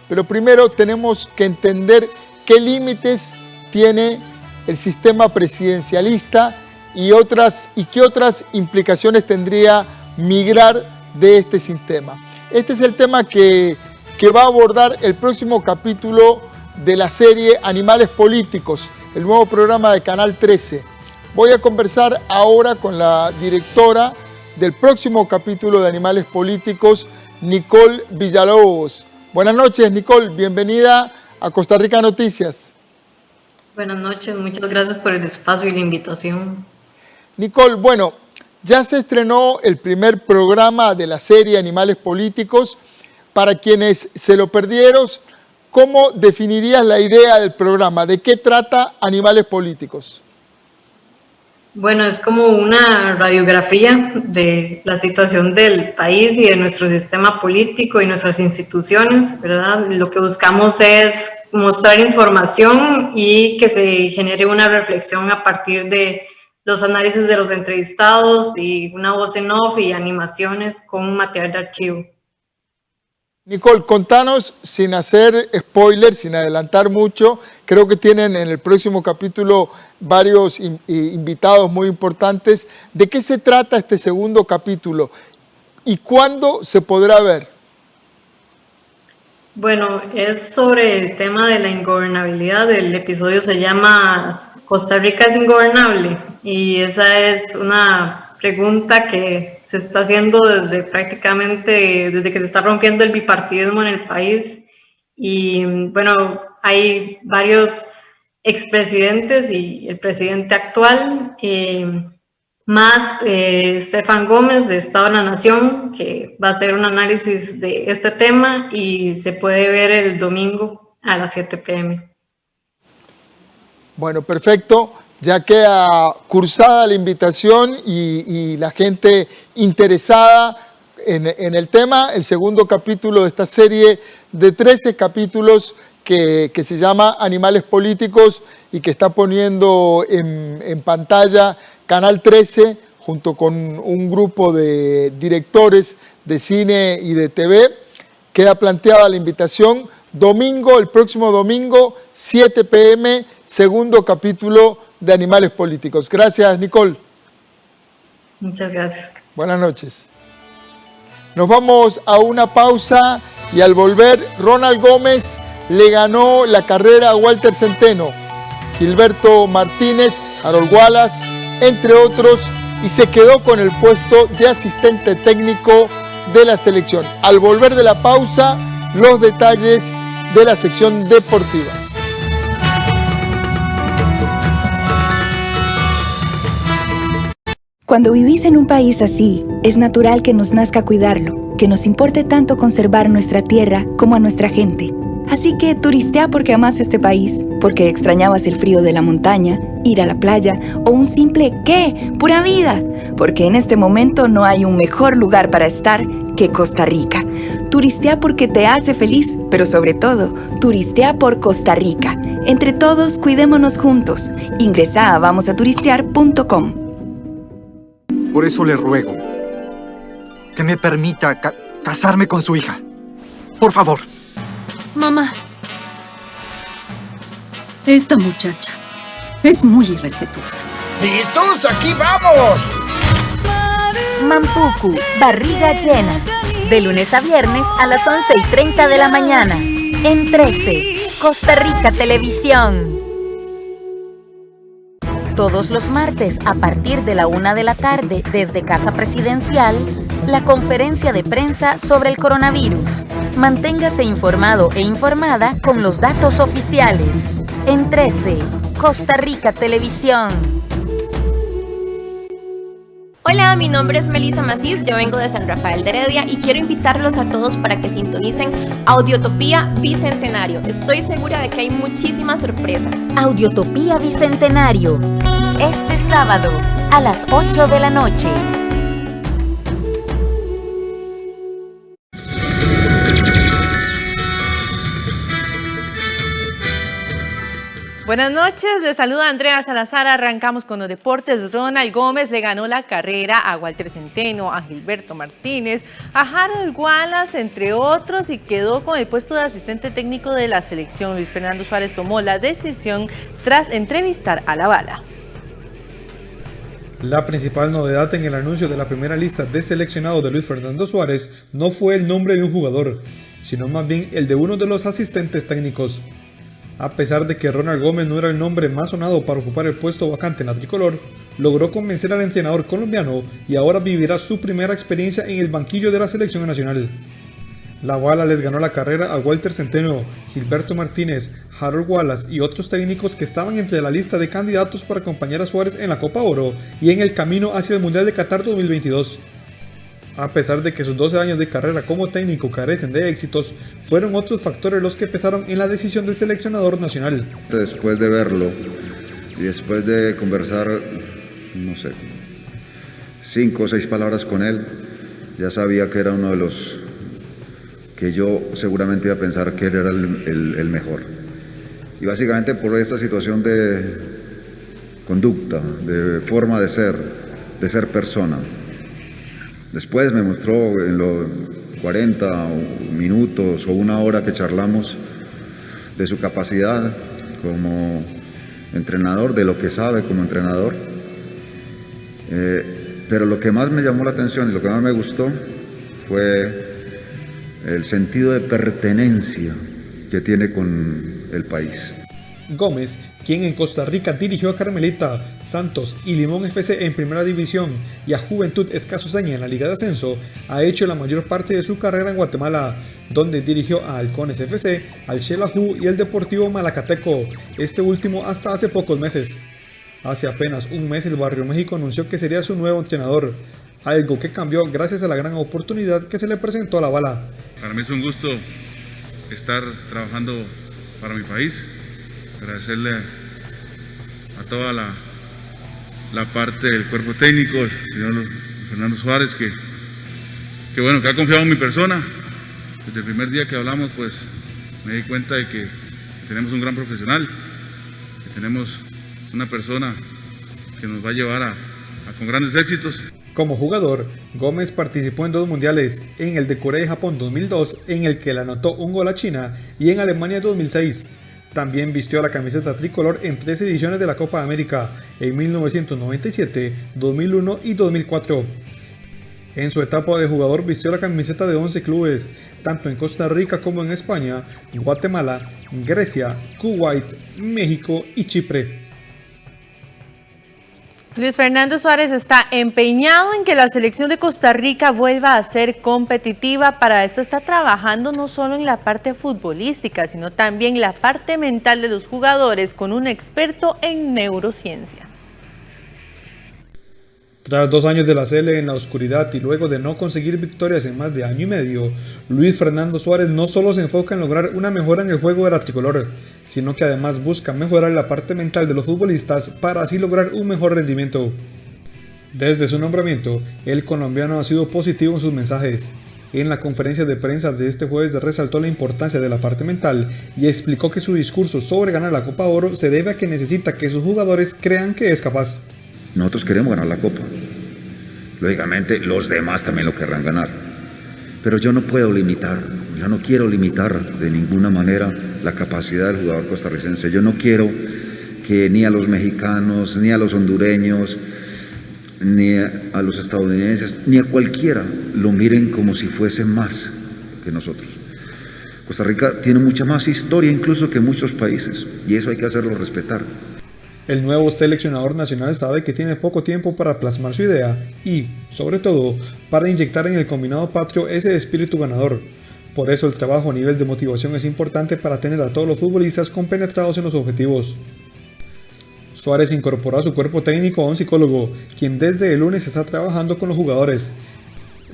Pero primero tenemos que entender qué límites tiene el sistema presidencialista y qué otras implicaciones tendría migrar de este sistema. Este es el tema que va a abordar el próximo capítulo de la serie Animales Políticos, el nuevo programa de Canal 13. Voy a conversar ahora con la directora del próximo capítulo de Animales Políticos, Nicole Villalobos. Buenas noches, Nicole, bienvenida a Costa Rica Noticias. Buenas noches, muchas gracias por el espacio y la invitación. Nicole, bueno, ya se estrenó el primer programa de la serie Animales Políticos. Para quienes se lo perdieron, ¿cómo definirías la idea del programa? ¿De qué trata Animales Políticos? Bueno, es como una radiografía de la situación del país y de nuestro sistema político y nuestras instituciones, ¿verdad? Lo que buscamos es mostrar información y que se genere una reflexión a partir de los análisis de los entrevistados y una voz en off y animaciones con material de archivo. Nicole, contanos, sin hacer spoilers, sin adelantar mucho, creo que tienen en el próximo capítulo varios invitados muy importantes. ¿De qué se trata este segundo capítulo y cuándo se podrá ver? Bueno, es sobre el tema de la ingobernabilidad. El episodio se llama Costa Rica es ingobernable y esa es una pregunta que se está haciendo desde que se está rompiendo el bipartidismo en el país. Y bueno, hay varios expresidentes y el presidente actual, más Estefan Gómez de Estado de la Nación, que va a hacer un análisis de este tema y se puede ver el domingo a las 7 p.m. Bueno, perfecto. Ya queda cursada la invitación y la gente interesada en el tema, el segundo capítulo de esta serie de 13 capítulos que se llama Animales Políticos y que está poniendo en pantalla Canal 13 junto con un grupo de directores de cine y de TV. Queda planteada la invitación domingo, el próximo domingo, 7 p.m., segundo capítulo de Animales Políticos. Gracias, Nicole. Muchas gracias. Buenas noches. Nos vamos a una pausa y al volver, Ronald Gómez le ganó la carrera a Walter Centeno, Gilberto Martínez, Harold Wallace, entre otros, y se quedó con el puesto de asistente técnico de la selección. Al volver de la pausa, los detalles de la sección deportiva. Cuando vivís en un país así, es natural que nos nazca cuidarlo, que nos importe tanto conservar nuestra tierra como a nuestra gente. Así que turistea porque amas este país, porque extrañabas el frío de la montaña, ir a la playa o un simple ¿qué? ¡Pura vida! Porque en este momento no hay un mejor lugar para estar que Costa Rica. Turistea porque te hace feliz, pero sobre todo, turistea por Costa Rica. Entre todos, cuidémonos juntos. Ingresa a vamosaturistear.com. Por eso le ruego que me permita casarme con su hija. Por favor. Mamá, esta muchacha es muy irrespetuosa. ¡Listos! ¡Aquí vamos! Mampuku, barriga llena. De lunes a viernes a las 11:30 de la mañana. En 13, Costa Rica Televisión. Todos los martes a partir de la 1 de la tarde desde Casa Presidencial, la conferencia de prensa sobre el coronavirus. Manténgase informado e informada con los datos oficiales. En 13, Costa Rica Televisión. Hola, mi nombre es Melissa Macís, yo vengo de San Rafael de Heredia y quiero invitarlos a todos para que sintonicen Audiotopía Bicentenario. Estoy segura de que hay muchísimas sorpresas. Audiotopía Bicentenario, este sábado a las 8 de la noche. Buenas noches, les saluda Andrea Salazar. Arrancamos con los deportes. Ronald Gómez le ganó la carrera a Walter Centeno, a Gilberto Martínez, a Harold Wallace, entre otros, y quedó con el puesto de asistente técnico de la selección. Luis Fernando Suárez tomó la decisión tras entrevistar a La Bala. La principal novedad en el anuncio de la primera lista de seleccionados de Luis Fernando Suárez no fue el nombre de un jugador, sino más bien el de uno de los asistentes técnicos. A pesar de que Ronald Gómez no era el nombre más sonado para ocupar el puesto vacante en la tricolor, logró convencer al entrenador colombiano y ahora vivirá su primera experiencia en el banquillo de la selección nacional. La Bala les ganó la carrera a Walter Centeno, Gilberto Martínez, Harold Wallace y otros técnicos que estaban entre la lista de candidatos para acompañar a Suárez en la Copa Oro y en el camino hacia el Mundial de Qatar 2022. A pesar de que sus 12 años de carrera como técnico carecen de éxitos, fueron otros factores los que pesaron en la decisión del seleccionador nacional. Después de verlo y después de conversar, 5 o 6 palabras con él, ya sabía que era uno de los que yo seguramente iba a pensar que él era el mejor. Y básicamente por esta situación de conducta, de forma de ser persona. Después me mostró en los 40 minutos o 1 hora que charlamos de su capacidad como entrenador, de lo que sabe como entrenador. Pero lo que más me llamó la atención y lo que más me gustó fue el sentido de pertenencia que tiene con el país. Gómez, quien en Costa Rica dirigió a Carmelita, Santos y Limón FC en Primera División y a Juventud Escazú-Saña en la Liga de Ascenso, ha hecho la mayor parte de su carrera en Guatemala, donde dirigió a Halcones FC, al Xelajú y el Deportivo Malacateco, este último hasta hace pocos meses. Hace apenas un mes el Barrio México anunció que sería su nuevo entrenador, algo que cambió gracias a la gran oportunidad que se le presentó a La Bala. Para mí es un gusto estar trabajando para mi país. Agradecerle a toda la parte del cuerpo técnico, el señor Fernando Suárez, que ha confiado en mi persona. Desde el primer día que hablamos, pues me di cuenta de que tenemos un gran profesional, que tenemos una persona que nos va a llevar con grandes éxitos. Como jugador, Gómez participó en 2 mundiales, en el de Corea y Japón 2002, en el que le anotó un gol a China, y en Alemania 2006. También vistió la camiseta tricolor en 3 ediciones de la Copa de América, en 1997, 2001 y 2004. En su etapa de jugador vistió la camiseta de 11 clubes, tanto en Costa Rica como en España, Guatemala, Grecia, Kuwait, México y Chipre. Luis Fernando Suárez está empeñado en que la selección de Costa Rica vuelva a ser competitiva. Para eso está trabajando no solo en la parte futbolística, sino también la parte mental de los jugadores con un experto en neurociencia. Tras 2 años de la Sele en la oscuridad y luego de no conseguir victorias en más de año y medio, Luis Fernando Suárez no solo se enfoca en lograr una mejora en el juego de la tricolor, sino que además busca mejorar la parte mental de los futbolistas para así lograr un mejor rendimiento. Desde su nombramiento, el colombiano ha sido positivo en sus mensajes. En la conferencia de prensa de este jueves resaltó la importancia de la parte mental y explicó que su discurso sobre ganar la Copa Oro se debe a que necesita que sus jugadores crean que es capaz. Nosotros queremos ganar la Copa. Lógicamente los demás también lo querrán ganar. Pero yo no puedo limitar, yo no quiero limitar de ninguna manera la capacidad del jugador costarricense. Yo no quiero que ni a los mexicanos, ni a los hondureños, ni a los estadounidenses, ni a cualquiera lo miren como si fuese más que nosotros. Costa Rica tiene mucha más historia incluso que muchos países y eso hay que hacerlo respetar. El nuevo seleccionador nacional sabe que tiene poco tiempo para plasmar su idea y, sobre todo, para inyectar en el combinado patrio ese espíritu ganador. Por eso el trabajo a nivel de motivación es importante para tener a todos los futbolistas compenetrados en los objetivos. Suárez incorporó a su cuerpo técnico a un psicólogo, quien desde el lunes está trabajando con los jugadores.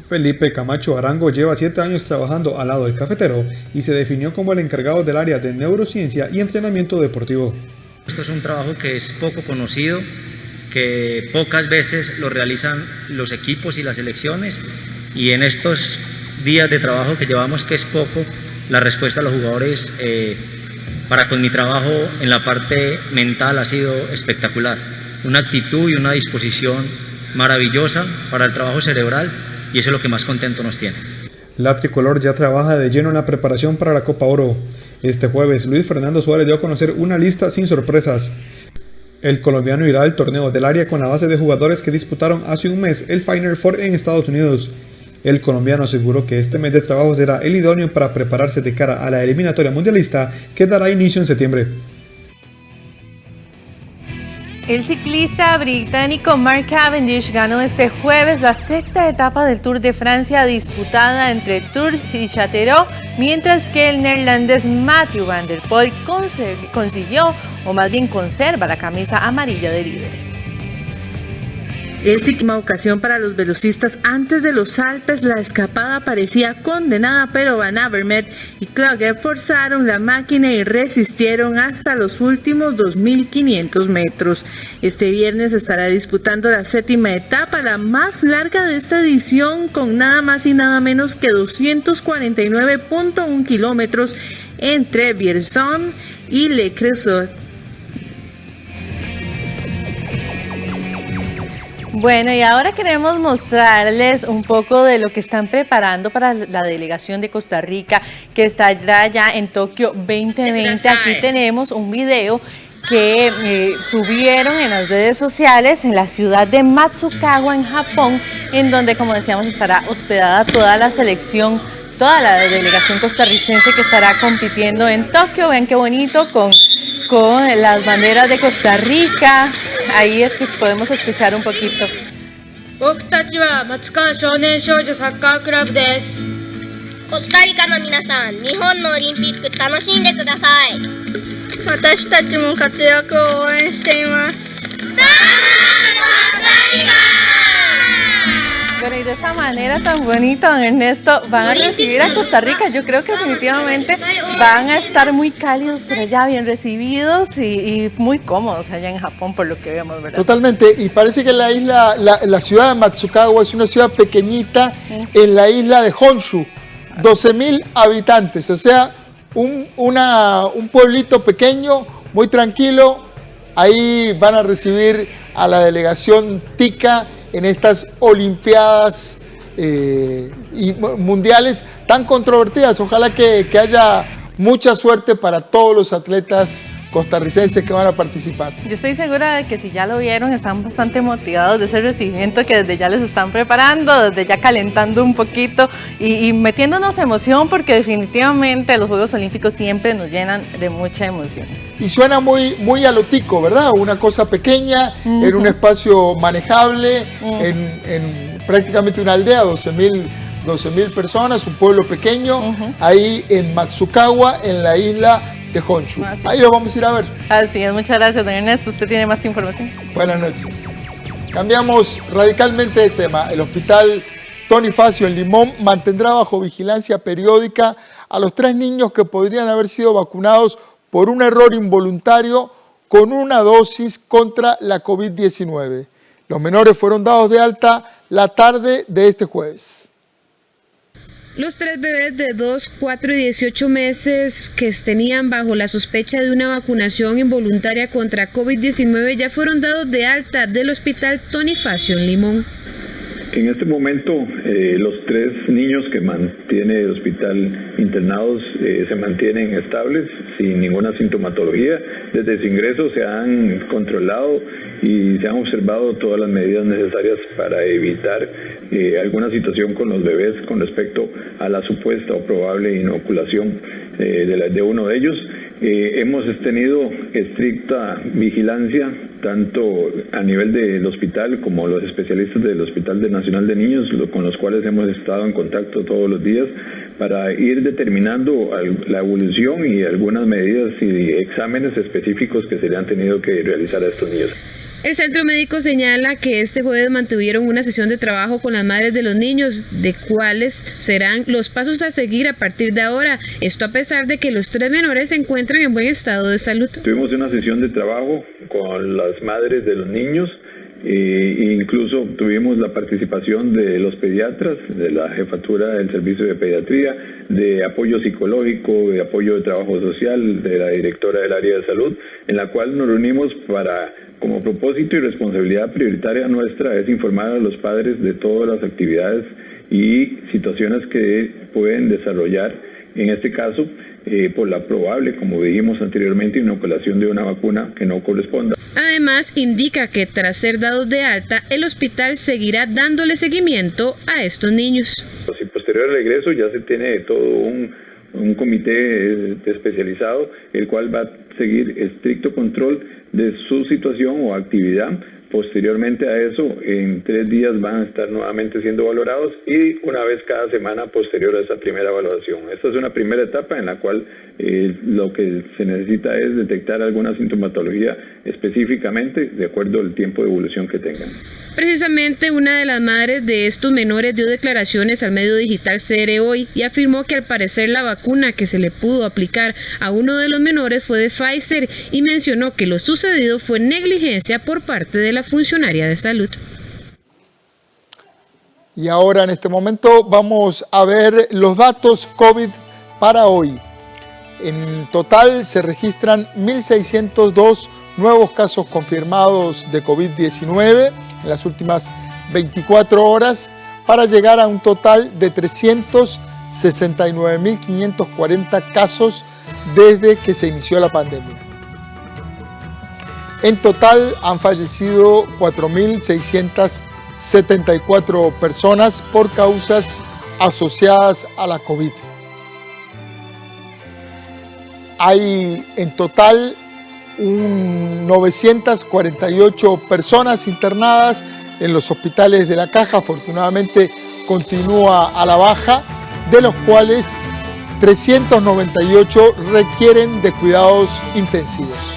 Felipe Camacho Arango lleva 7 años trabajando al lado del cafetero y se definió como el encargado del área de neurociencia y entrenamiento deportivo. Esto es un trabajo que es poco conocido, que pocas veces lo realizan los equipos y las selecciones, y en estos días de trabajo que llevamos, que es poco, la respuesta a los jugadores para con mi trabajo en la parte mental ha sido espectacular. Una actitud y una disposición maravillosa para el trabajo cerebral, y eso es lo que más contento nos tiene. La tricolor ya trabaja de lleno en la preparación para la Copa Oro. Este jueves, Luis Fernando Suárez dio a conocer una lista sin sorpresas. El colombiano irá al torneo del área con la base de jugadores que disputaron hace un mes el Final Four en Estados Unidos. El colombiano aseguró que este mes de trabajo será el idóneo para prepararse de cara a la eliminatoria mundialista que dará inicio en septiembre. El ciclista británico Mark Cavendish ganó este jueves la 6ª etapa del Tour de Francia disputada entre Tours y Châteauroux, mientras que el neerlandés Mathieu van der Poel consiguió, o más bien conserva, la camisa amarilla de líder. Es última ocasión para los velocistas antes de los Alpes. La escapada parecía condenada, pero Van Avermaet y Klage forzaron la máquina y resistieron hasta los últimos 2.500 metros. Este viernes estará disputando la 7ª etapa, la más larga de esta edición, con nada más y nada menos que 249.1 kilómetros entre Vierzon y Le Creusot. Bueno, y ahora queremos mostrarles un poco de lo que están preparando para la delegación de Costa Rica que estará ya en Tokio 2020. Aquí tenemos un video que subieron en las redes sociales en la ciudad de Matsukawa, en Japón, en donde, como decíamos, estará hospedada toda la selección, toda la delegación costarricense que estará compitiendo en Tokio. Vean qué bonito con las banderas de Costa Rica. Ahí es que podemos escuchar un poquito. Costa Rica no minasan, Nihon no Olimpiku tanoshinde kudasai. Watashitachi mo katsuyaku o ouen shite imasu. Bueno, y de esta manera tan bonita, don Ernesto, van a recibir a Costa Rica. Yo creo que definitivamente van a estar muy cálidos por allá, bien recibidos y muy cómodos allá en Japón, por lo que vemos, ¿verdad? Totalmente, y parece que la ciudad de Matsukawa es una ciudad pequeñita en la isla de Honshu, 12,000 habitantes, o sea, un pueblito pequeño, muy tranquilo. Ahí van a recibir a la delegación tica en estas Olimpiadas y mundiales tan controvertidas. Ojalá que haya mucha suerte para todos los atletas costarricenses que van a participar. Yo estoy segura de que si ya lo vieron, están bastante motivados de ese recibimiento que desde ya les están preparando, desde ya calentando un poquito y metiéndonos emoción, porque definitivamente los Juegos Olímpicos siempre nos llenan de mucha emoción. Y suena muy a lo tico, ¿verdad? Una cosa pequeña, en un espacio manejable, en prácticamente una aldea, 12,000 personas, un pueblo pequeño, ahí en Matsukawa, en la isla de Honshu. Ahí lo vamos a ir a ver. Así es, muchas gracias, don Ernesto. Usted tiene más información. Buenas noches. Cambiamos radicalmente de tema. El hospital Tony Facio en Limón mantendrá bajo vigilancia periódica a los 3 niños que podrían haber sido vacunados por un error involuntario con una dosis contra la COVID-19. Los menores fueron dados de alta la tarde de este jueves. Los 3 bebés de 2, 4 y 18 meses que tenían bajo la sospecha de una vacunación involuntaria contra COVID-19 ya fueron dados de alta del hospital Tony Facio en Limón. En este momento, los 3 niños que mantiene el hospital internados se mantienen estables, sin ninguna sintomatología. Desde su ingreso se han controlado y se han observado todas las medidas necesarias para evitar alguna situación con los bebés con respecto a la supuesta o probable inoculación de uno de ellos. Hemos tenido estricta vigilancia tanto a nivel del hospital como los especialistas del Hospital Nacional de Niños, con los cuales hemos estado en contacto todos los días para ir determinando la evolución y algunas medidas y exámenes específicos que se le han tenido que realizar a estos niños. El centro médico señala que este jueves mantuvieron una sesión de trabajo con las madres de los niños de cuáles serán los pasos a seguir a partir de ahora. Esto a pesar de que los 3 menores se encuentran en buen estado de salud. Tuvimos una sesión de trabajo con las madres de los niños e incluso tuvimos la participación de los pediatras, de la jefatura del servicio de pediatría, de apoyo psicológico, de apoyo de trabajo social, de la directora del área de salud, en la cual nos reunimos para, como propósito y responsabilidad prioritaria nuestra, es informar a los padres de todas las actividades y situaciones que pueden desarrollar, en este caso, por la probable, como dijimos anteriormente, inoculación de una vacuna que no corresponda. Además, indica que tras ser dados de alta, el hospital seguirá dándole seguimiento a estos niños. Y posterior al regreso ya se tiene todo un comité especializado, el cual va a seguir estricto control de su situación o actividad. Posteriormente a eso, en 3 días van a estar nuevamente siendo valorados y una vez cada semana posterior a esa primera evaluación. Esta es una primera etapa en la cual lo que se necesita es detectar alguna sintomatología específicamente de acuerdo al tiempo de evolución que tengan. Precisamente una de las madres de estos menores dio declaraciones al medio digital CR Hoy y afirmó que al parecer la vacuna que se le pudo aplicar a uno de los menores fue de Pfizer y mencionó que lo sucedido fue negligencia por parte de la funcionaria de salud. Y ahora en este momento vamos a ver los datos COVID para hoy. En total se registran 1.602 nuevos casos confirmados de COVID-19 en las últimas 24 horas para llegar a un total de 369.540 casos desde que se inició la pandemia. En total han fallecido 4.674 personas por causas asociadas a la COVID. Hay en total 948 personas internadas en los hospitales de La Caja. Afortunadamente continúa a la baja, de los cuales 398 requieren de cuidados intensivos.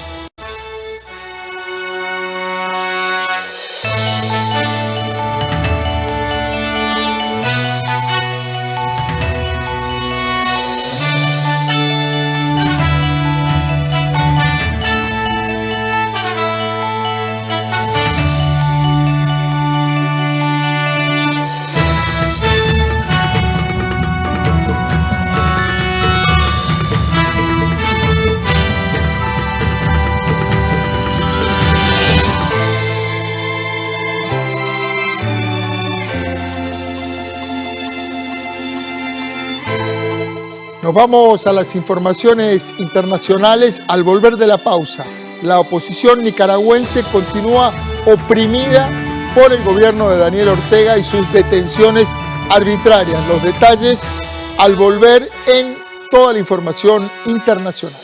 Nos vamos a las informaciones internacionales. Al volver de la pausa, la oposición nicaragüense continúa oprimida por el gobierno de Daniel Ortega y sus detenciones arbitrarias. Los detalles al volver en toda la información internacional.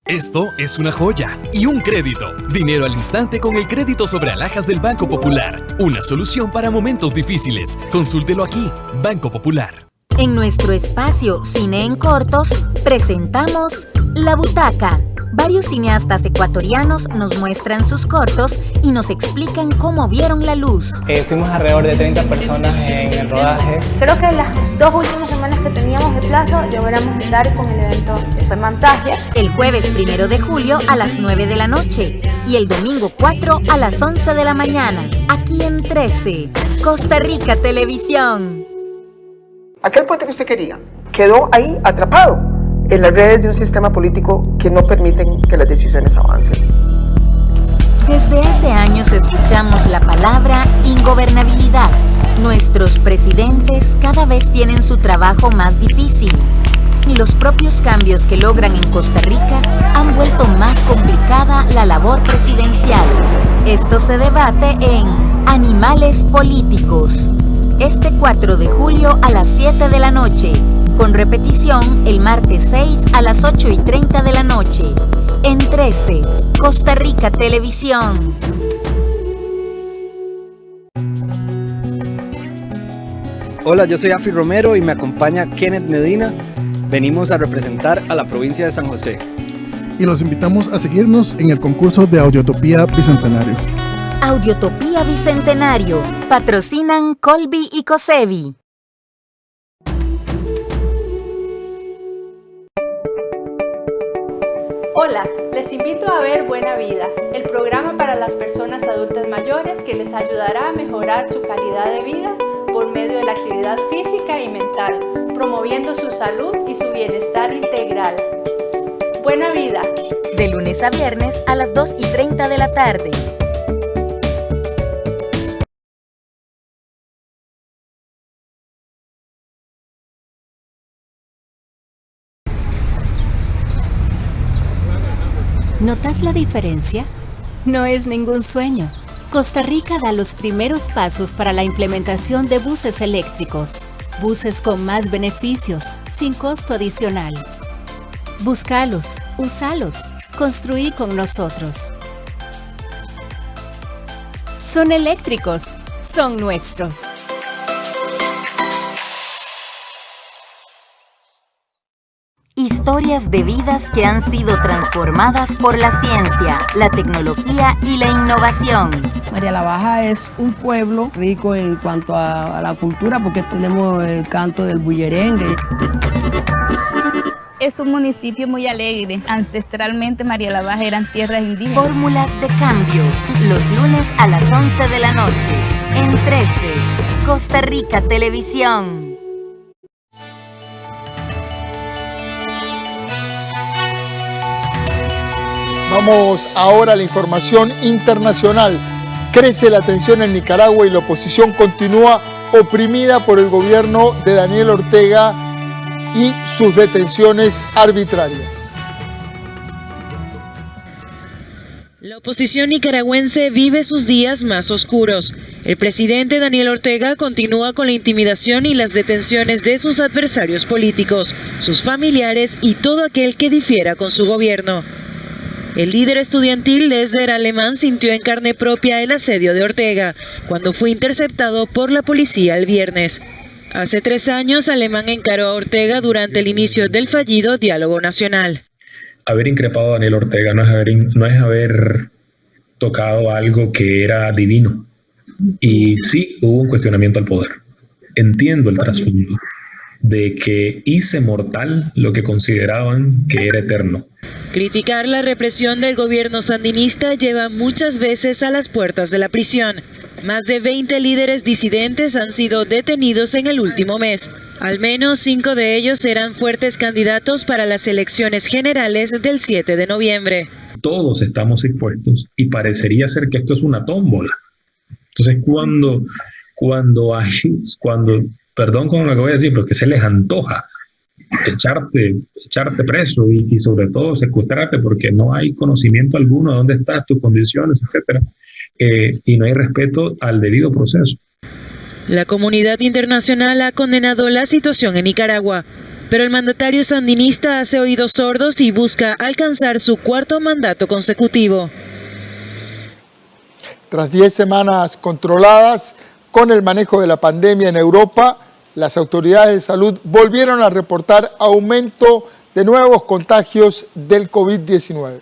Esto es una joya y un crédito. Dinero al instante con el crédito sobre alhajas del Banco Popular. Una solución para momentos difíciles. Consúltelo aquí, Banco Popular. En nuestro espacio Cine en Cortos, presentamos La Butaca. Varios cineastas ecuatorianos nos muestran sus cortos y nos explican cómo vieron la luz. Fuimos alrededor de 30 personas en el rodaje. Creo que las 2 últimas semanas que teníamos de plazo logramos estar con el evento de Femantagia. El jueves 1 de julio a las 9 de la noche y el domingo 4 a las 11 de la mañana, aquí en 13, Costa Rica Televisión. Aquel puente que usted quería quedó ahí atrapado en las redes de un sistema político que no permiten que las decisiones avancen. Desde hace años escuchamos la palabra ingobernabilidad. Nuestros presidentes cada vez tienen su trabajo más difícil. Y los propios cambios que logran en Costa Rica han vuelto más complicada la labor presidencial. Esto se debate en Animales Políticos. Este 4 de julio a las 7 de la noche. Con repetición el martes 6 a las 8:30 de la noche. En 13, Costa Rica Televisión. Hola, yo soy Afi Romero y me acompaña Kenneth Medina. Venimos a representar a la provincia de San José. Y los invitamos a seguirnos en el concurso de Audiotopía Bicentenario. Audiotopía Bicentenario. Patrocinan Colby y Cosevi. Hola, les invito a ver Buena Vida, el programa para las personas adultas mayores que les ayudará a mejorar su calidad de vida por medio de la actividad física y mental, promoviendo su salud y su bienestar integral. Buena Vida. De lunes a viernes a las 2:30 de la tarde. ¿Notas la diferencia? No es ningún sueño. Costa Rica da los primeros pasos para la implementación de buses eléctricos. Buses con más beneficios, sin costo adicional. Búscalos, úsalos, construí con nosotros. Son eléctricos, son nuestros. Historias de vidas que han sido transformadas por la ciencia, la tecnología y la innovación. María la Baja es un pueblo rico en cuanto a la cultura porque tenemos el canto del bullerengue. Es un municipio muy alegre. Ancestralmente María la Baja eran tierras indígenas. Fórmulas de cambio, los lunes a las 11 de la noche, en 13, Costa Rica Televisión. Vamos ahora a la información internacional. Crece la tensión en Nicaragua y la oposición continúa oprimida por el gobierno de Daniel Ortega y sus detenciones arbitrarias. La oposición nicaragüense vive sus días más oscuros. El presidente Daniel Ortega continúa con la intimidación y las detenciones de sus adversarios políticos, sus familiares y todo aquel que difiera con su gobierno. El líder estudiantil Lester Alemán sintió en carne propia el asedio de Ortega cuando fue interceptado por la policía el viernes. Hace 3 años, Alemán encaró a Ortega durante el inicio del fallido diálogo nacional. Haber increpado a Daniel Ortega no es haber tocado algo que era divino. Y sí hubo un cuestionamiento al poder. Entiendo el trasfondo de que hice mortal lo que consideraban que era eterno. Criticar la represión del gobierno sandinista lleva muchas veces a las puertas de la prisión. Más de 20 líderes disidentes han sido detenidos en el último mes. Al menos 5 de ellos eran fuertes candidatos para las elecciones generales del 7 de noviembre. Todos estamos expuestos y parecería ser que esto es una tómbola. Entonces perdón con lo que voy a decir, pero que se les antoja echarte preso y sobre todo secuestrarte porque no hay conocimiento alguno de dónde estás, tus condiciones, etcétera, y no hay respeto al debido proceso. La comunidad internacional ha condenado la situación en Nicaragua, pero el mandatario sandinista hace oídos sordos y busca alcanzar su 4º mandato consecutivo. Tras 10 semanas controladas con el manejo de la pandemia en Europa, las autoridades de salud volvieron a reportar aumento de nuevos contagios del COVID-19.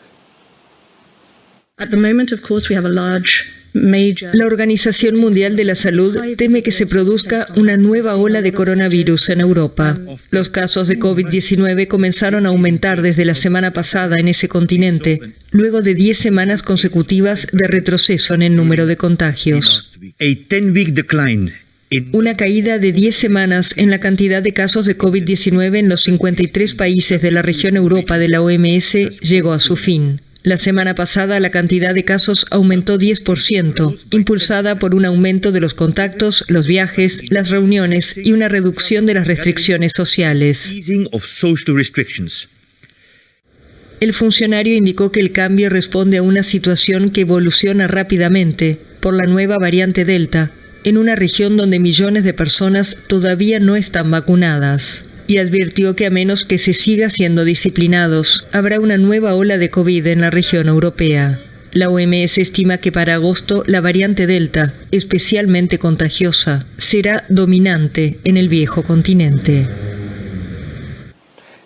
La Organización Mundial de la Salud teme que se produzca una nueva ola de coronavirus en Europa. Los casos de COVID-19 comenzaron a aumentar desde la semana pasada en ese continente, luego de 10 semanas consecutivas de retroceso en el número de contagios. Una caída de 10 semanas en la cantidad de casos de COVID-19 en los 53 países de la región Europa de la OMS llegó a su fin. La semana pasada la cantidad de casos aumentó 10%, impulsada por un aumento de los contactos, los viajes, las reuniones y una reducción de las restricciones sociales. El funcionario indicó que el cambio responde a una situación que evoluciona rápidamente por la nueva variante Delta, en una región donde millones de personas todavía no están vacunadas. Y advirtió que a menos que se siga siendo disciplinados, habrá una nueva ola de COVID en la región europea. La OMS estima que para agosto la variante Delta, especialmente contagiosa, será dominante en el viejo continente.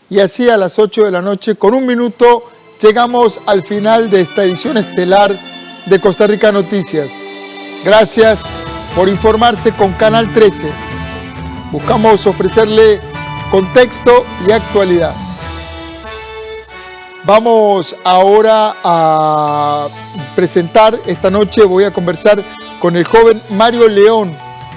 Y así a las 8 de la noche, con un minuto, llegamos al final de esta edición estelar de Costa Rica Noticias. Gracias por informarse con Canal 13. Buscamos ofrecerle contexto y actualidad. Vamos ahora a presentar, esta noche voy a conversar con el joven Mario León,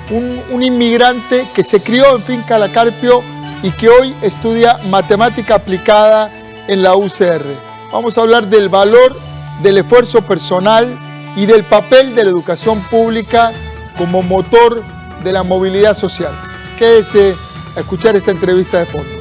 un inmigrante que se crió en Finca La Carpio y que hoy estudia matemática aplicada en la UCR. Vamos a hablar del valor del esfuerzo personal y del papel de la educación pública como motor de la movilidad social. Quédese a escuchar esta entrevista de fondo.